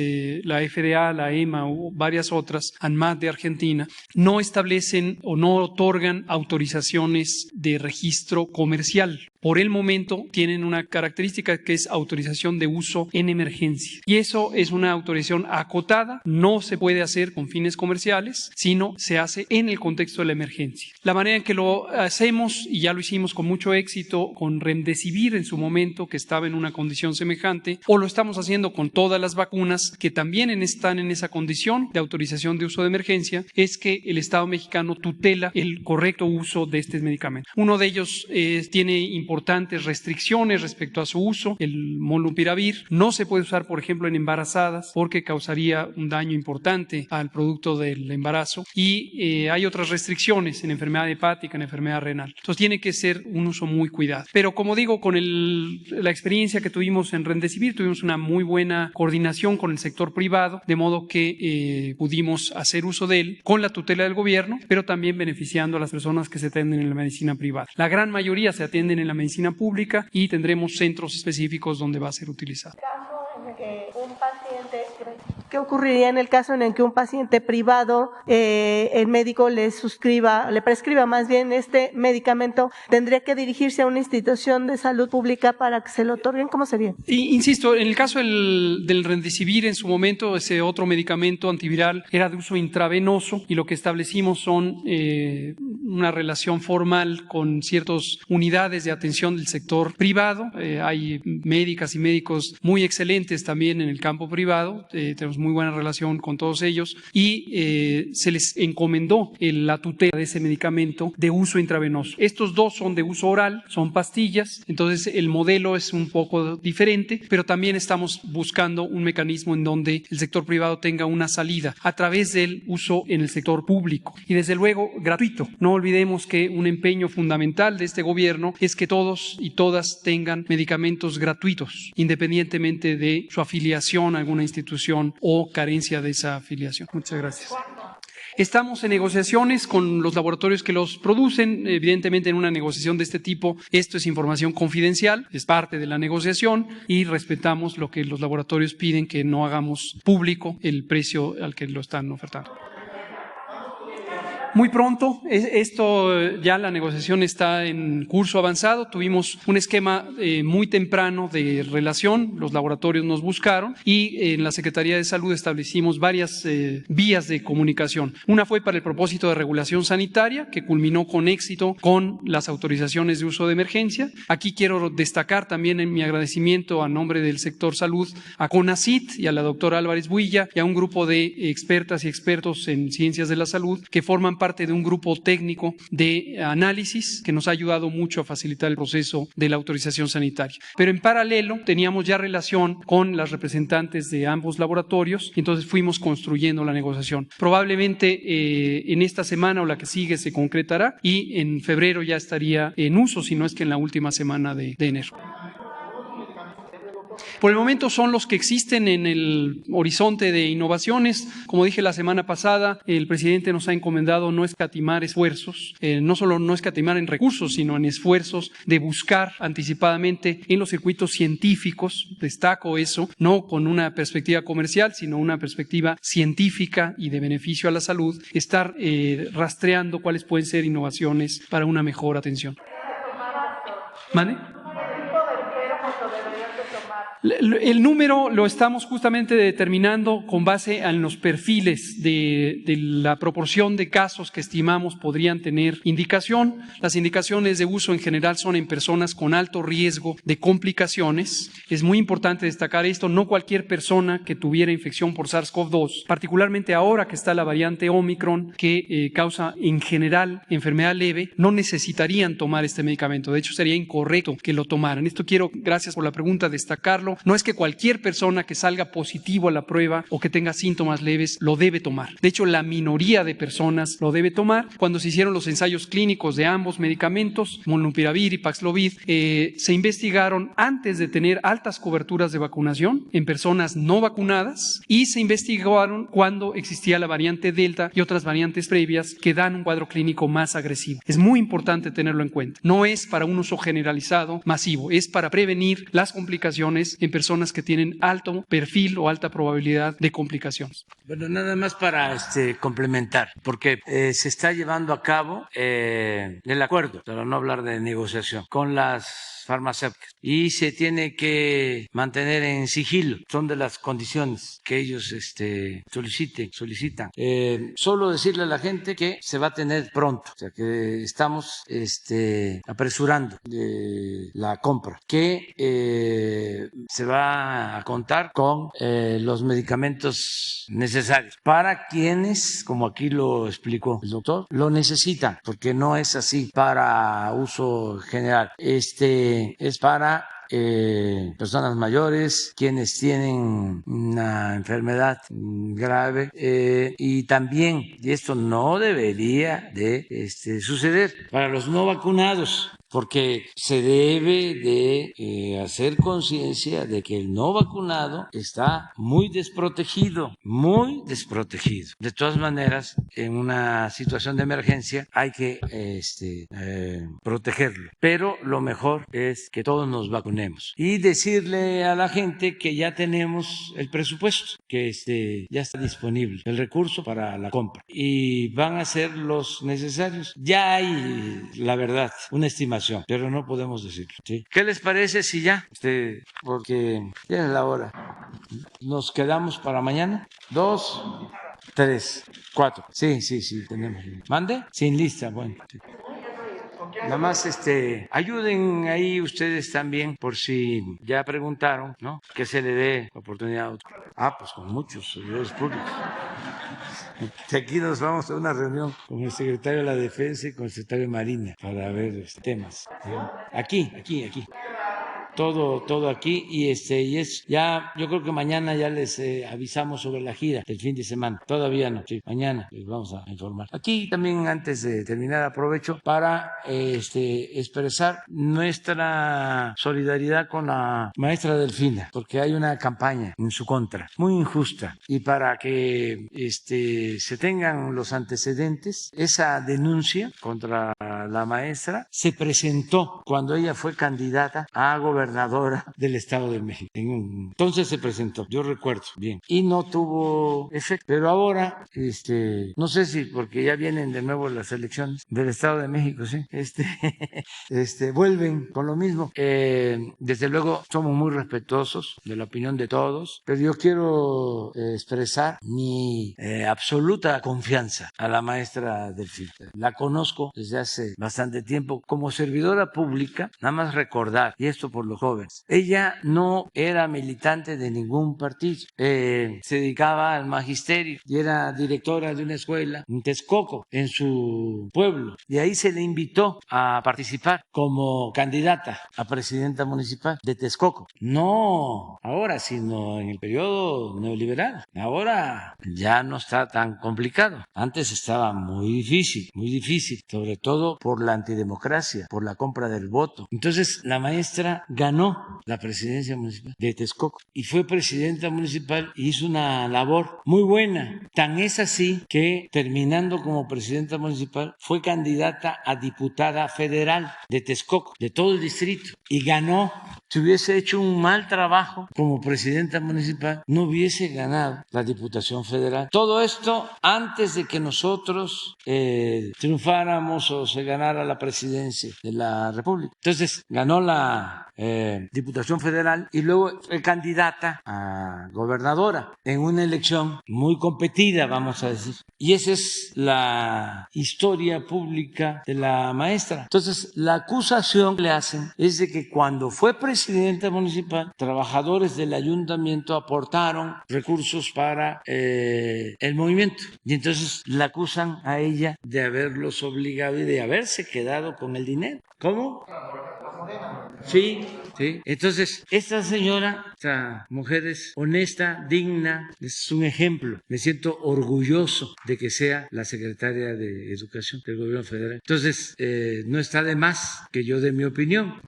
la FDA, la EMA o varias otras, ANMAT de Argentina, no establecen o no otorgan autorizaciones de registro comercial. Por el momento tienen una característica que es autorización de uso en emergencia. Y eso es una autorización acotada, no se puede hacer con fines comerciales, sino se hace en el contexto de la emergencia. La manera en que lo hacemos, y ya lo hicimos con mucho éxito con Remdesivir en su momento, que estaba en una condición semejante, o lo estamos haciendo con todas las vacunas que también están en esa condición de autorización de uso de emergencia, es que el Estado mexicano tutela el correcto uso de este medicamento. Uno de ellos tiene importantes restricciones respecto a su uso. El molnupiravir no se puede usar, por ejemplo, en embarazadas porque causaría un daño importante al producto del embarazo, y hay otras restricciones en enfermedad hepática, en enfermedad renal. Entonces tiene que ser un uso muy cuidado. Pero como digo, con la experiencia que tuvimos en Remdesivir, tuvimos una muy buena coordinación con el sector privado, de modo que pudimos hacer uso de él con la tutela del gobierno, pero también beneficiando a las personas que se atienden en la medicina privada. La gran mayoría se atienden en la medicina pública y tendremos centros específicos donde va a ser utilizado. ¿Qué ocurriría en el caso en el que un paciente privado, el médico le prescriba más bien este medicamento? ¿Tendría que dirigirse a una institución de salud pública para que se lo otorguen? ¿Cómo sería? Insisto, en el caso del Remdesivir, en su momento, ese otro medicamento antiviral era de uso intravenoso, y lo que establecimos son una relación formal con ciertas unidades de atención del sector privado. Hay médicas y médicos muy excelentes también en el campo privado, tenemos muy buena relación con todos ellos, y se les encomendó la tutela de ese medicamento de uso intravenoso. Estos dos son de uso oral, son pastillas, entonces el modelo es un poco diferente, pero también estamos buscando un mecanismo en donde el sector privado tenga una salida a través del uso en el sector público, y desde luego gratuito. No olvidemos que un empeño fundamental de este gobierno es que todos y todas tengan medicamentos gratuitos, independientemente de su afiliación a alguna institución o carencia de esa afiliación. Muchas gracias. Estamos en negociaciones con los laboratorios que los producen. Evidentemente, en una negociación de este tipo, esto es información confidencial, es parte de la negociación, y respetamos lo que los laboratorios piden, que no hagamos público el precio al que lo están ofertando. Muy pronto, ya la negociación está en curso avanzado. Tuvimos un esquema muy temprano de relación, los laboratorios nos buscaron, y en la Secretaría de Salud establecimos varias vías de comunicación. Una fue para el propósito de regulación sanitaria, que culminó con éxito con las autorizaciones de uso de emergencia. Aquí quiero destacar también en mi agradecimiento a nombre del sector salud a CONACYT y a la doctora Álvarez Builla y a un grupo de expertas y expertos en ciencias de la salud que forman parte de un grupo técnico de análisis que nos ha ayudado mucho a facilitar el proceso de la autorización sanitaria. Pero en paralelo teníamos ya relación con las representantes de ambos laboratorios, y entonces fuimos construyendo la negociación. Probablemente en esta semana o la que sigue se concretará, y en febrero ya estaría en uso, si no es que en la última semana de enero. Por el momento son los que existen en el horizonte de innovaciones. Como dije la semana pasada, el presidente nos ha encomendado no escatimar esfuerzos, no solo no escatimar en recursos, sino en esfuerzos de buscar anticipadamente en los circuitos científicos, destaco eso, no con una perspectiva comercial, sino una perspectiva científica y de beneficio a la salud, estar rastreando cuáles pueden ser innovaciones para una mejor atención. ¿Vale? El número lo estamos justamente determinando con base en los perfiles de la proporción de casos que estimamos podrían tener indicación. Las indicaciones de uso en general son en personas con alto riesgo de complicaciones. Es muy importante destacar esto, no cualquier persona que tuviera infección por SARS-CoV-2, particularmente ahora que está la variante Omicron que causa en general enfermedad leve, no necesitarían tomar este medicamento. De hecho, sería incorrecto que lo tomaran. Esto quiero, gracias por la pregunta, destacarlo. No es que cualquier persona que salga positivo a la prueba o que tenga síntomas leves lo debe tomar. De hecho, la minoría de personas lo debe tomar. Cuando se hicieron los ensayos clínicos de ambos medicamentos, molnupiravir y Paxlovid, se investigaron antes de tener altas coberturas de vacunación en personas no vacunadas y se investigaron cuando existía la variante Delta y otras variantes previas que dan un cuadro clínico más agresivo. Es muy importante tenerlo en cuenta. No es para un uso generalizado masivo, es para prevenir las complicaciones en personas que tienen alto perfil o alta probabilidad de complicaciones. Bueno, nada más para complementar, porque se está llevando a cabo el acuerdo, para no hablar de negociación, con las farmacéuticas y se tiene que mantener en sigilo. Son de las condiciones que ellos solicitan. Solo decirle a la gente que se va a tener pronto, o sea que estamos apresurando la compra, que se va a contar con los medicamentos necesarios para quienes, como aquí lo explicó el doctor, lo necesitan, porque no es así para uso general. Es para personas mayores, quienes tienen una enfermedad grave y también, y esto no debería de suceder, para los no vacunados, porque se debe de hacer conciencia de que el no vacunado está muy desprotegido, muy desprotegido. De todas maneras, en una situación de emergencia hay que protegerlo, pero lo mejor es que todos nos vacunemos y decirle a la gente que ya tenemos el presupuesto, que ya está disponible el recurso para la compra y van a ser los necesarios. Ya hay, la verdad, una estimación, pero no podemos decirlo, ¿sí? ¿Qué les parece si ya? Porque ya es la hora. ¿Nos quedamos para mañana? 2, 3, 4. Sí, tenemos. ¿Mande? Sin lista, bueno. Sí. Nada más ayuden ahí ustedes también, por si ya preguntaron, ¿no? Que se le dé oportunidad a otro. Pues con muchos servidores públicos. De aquí nos vamos a una reunión con el secretario de la Defensa y con el secretario de Marina para ver temas. Aquí. Todo aquí y ya yo creo que mañana ya les avisamos sobre la gira del fin de semana. Todavía no, sí, mañana les vamos a informar. Aquí también, antes de terminar, aprovecho para expresar nuestra solidaridad con la maestra Delfina, porque hay una campaña en su contra muy injusta, y para que se tengan los antecedentes, esa denuncia contra la maestra se presentó cuando ella fue candidata a gobernadora del Estado de México. Entonces se presentó, yo recuerdo bien, y no tuvo efecto. Pero ahora, no sé si porque ya vienen de nuevo las elecciones del Estado de México, sí, vuelven con lo mismo. Desde luego somos muy respetuosos de la opinión de todos, pero yo quiero expresar mi absoluta confianza a la maestra Delfina. La conozco desde hace bastante tiempo como servidora pública. Nada más recordar, y esto por los jóvenes, ella no era militante de ningún partido, se dedicaba al magisterio y era directora de una escuela en Texcoco, en su pueblo, y ahí se le invitó a participar como candidata a presidenta municipal de Texcoco. No ahora, sino en el periodo neoliberal. Ahora ya no está tan complicado. Antes estaba muy difícil, sobre todo por la antidemocracia, por la compra del voto. Entonces la maestra ganó la presidencia municipal de Texcoco y fue presidenta municipal y hizo una labor muy buena. Tan es así que, terminando como presidenta municipal, fue candidata a diputada federal de Texcoco, de todo el distrito, y ganó. Si hubiese hecho un mal trabajo como presidenta municipal, no hubiese ganado la Diputación Federal. Todo esto antes de que nosotros triunfáramos o se ganara la presidencia de la República. Entonces ganó la Diputación Federal y luego fue candidata a gobernadora en una elección muy competida, vamos a decir. Y esa es la historia pública de la maestra. Entonces, la acusación que le hacen es de que cuando fue presidenta municipal, trabajadores del ayuntamiento aportaron recursos para el movimiento. Y entonces la acusan a ella de haberlos obligado y de haberse quedado con el dinero. ¿Cómo? Sí, sí. Entonces, esta señora, esta mujer es honesta, digna, es un ejemplo. Me siento orgulloso de que sea la secretaria de Educación del Gobierno Federal. Entonces, no está de más que yo dé mi opinión,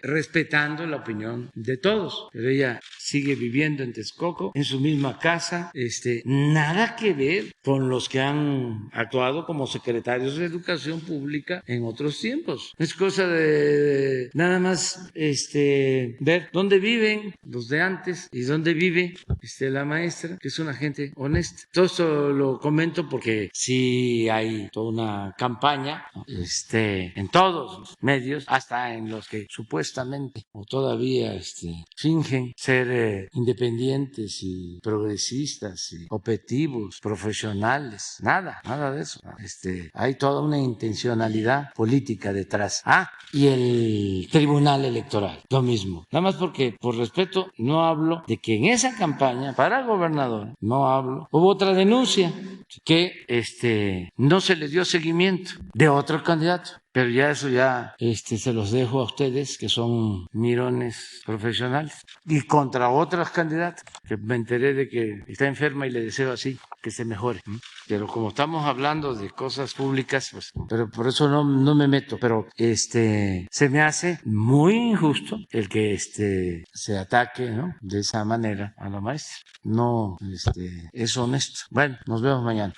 respetando la opinión de todos. Pero ella sigue viviendo en Texcoco, en su misma casa, nada que ver con los que han actuado como secretarios de Educación Pública en otros tiempos. Es cosa de nada más ver dónde viven los de antes y dónde vive la maestra, que es una gente honesta. Todo esto lo comento porque sí hay toda una campaña en todos los medios, hasta en los que supuestamente o todavía fingen ser independientes y progresistas y objetivos, profesionales. Nada de eso. Hay toda una intencionalidad política detrás. Y el Tribunal Electoral, lo mismo. Nada más porque, por respeto, no hablo de que en esa campaña para gobernador, no hablo. Hubo otra denuncia que no se le dio seguimiento de otro candidato. Pero ya eso se los dejo a ustedes, que son mirones profesionales. Y contra otras candidatas, que me enteré de que está enferma y le deseo así, que se mejore. Pero como estamos hablando de cosas públicas, pues, pero por eso no me meto. Pero se me hace muy injusto el que se ataque, ¿no?, de esa manera a la maestra. No es honesto. Bueno, nos vemos mañana.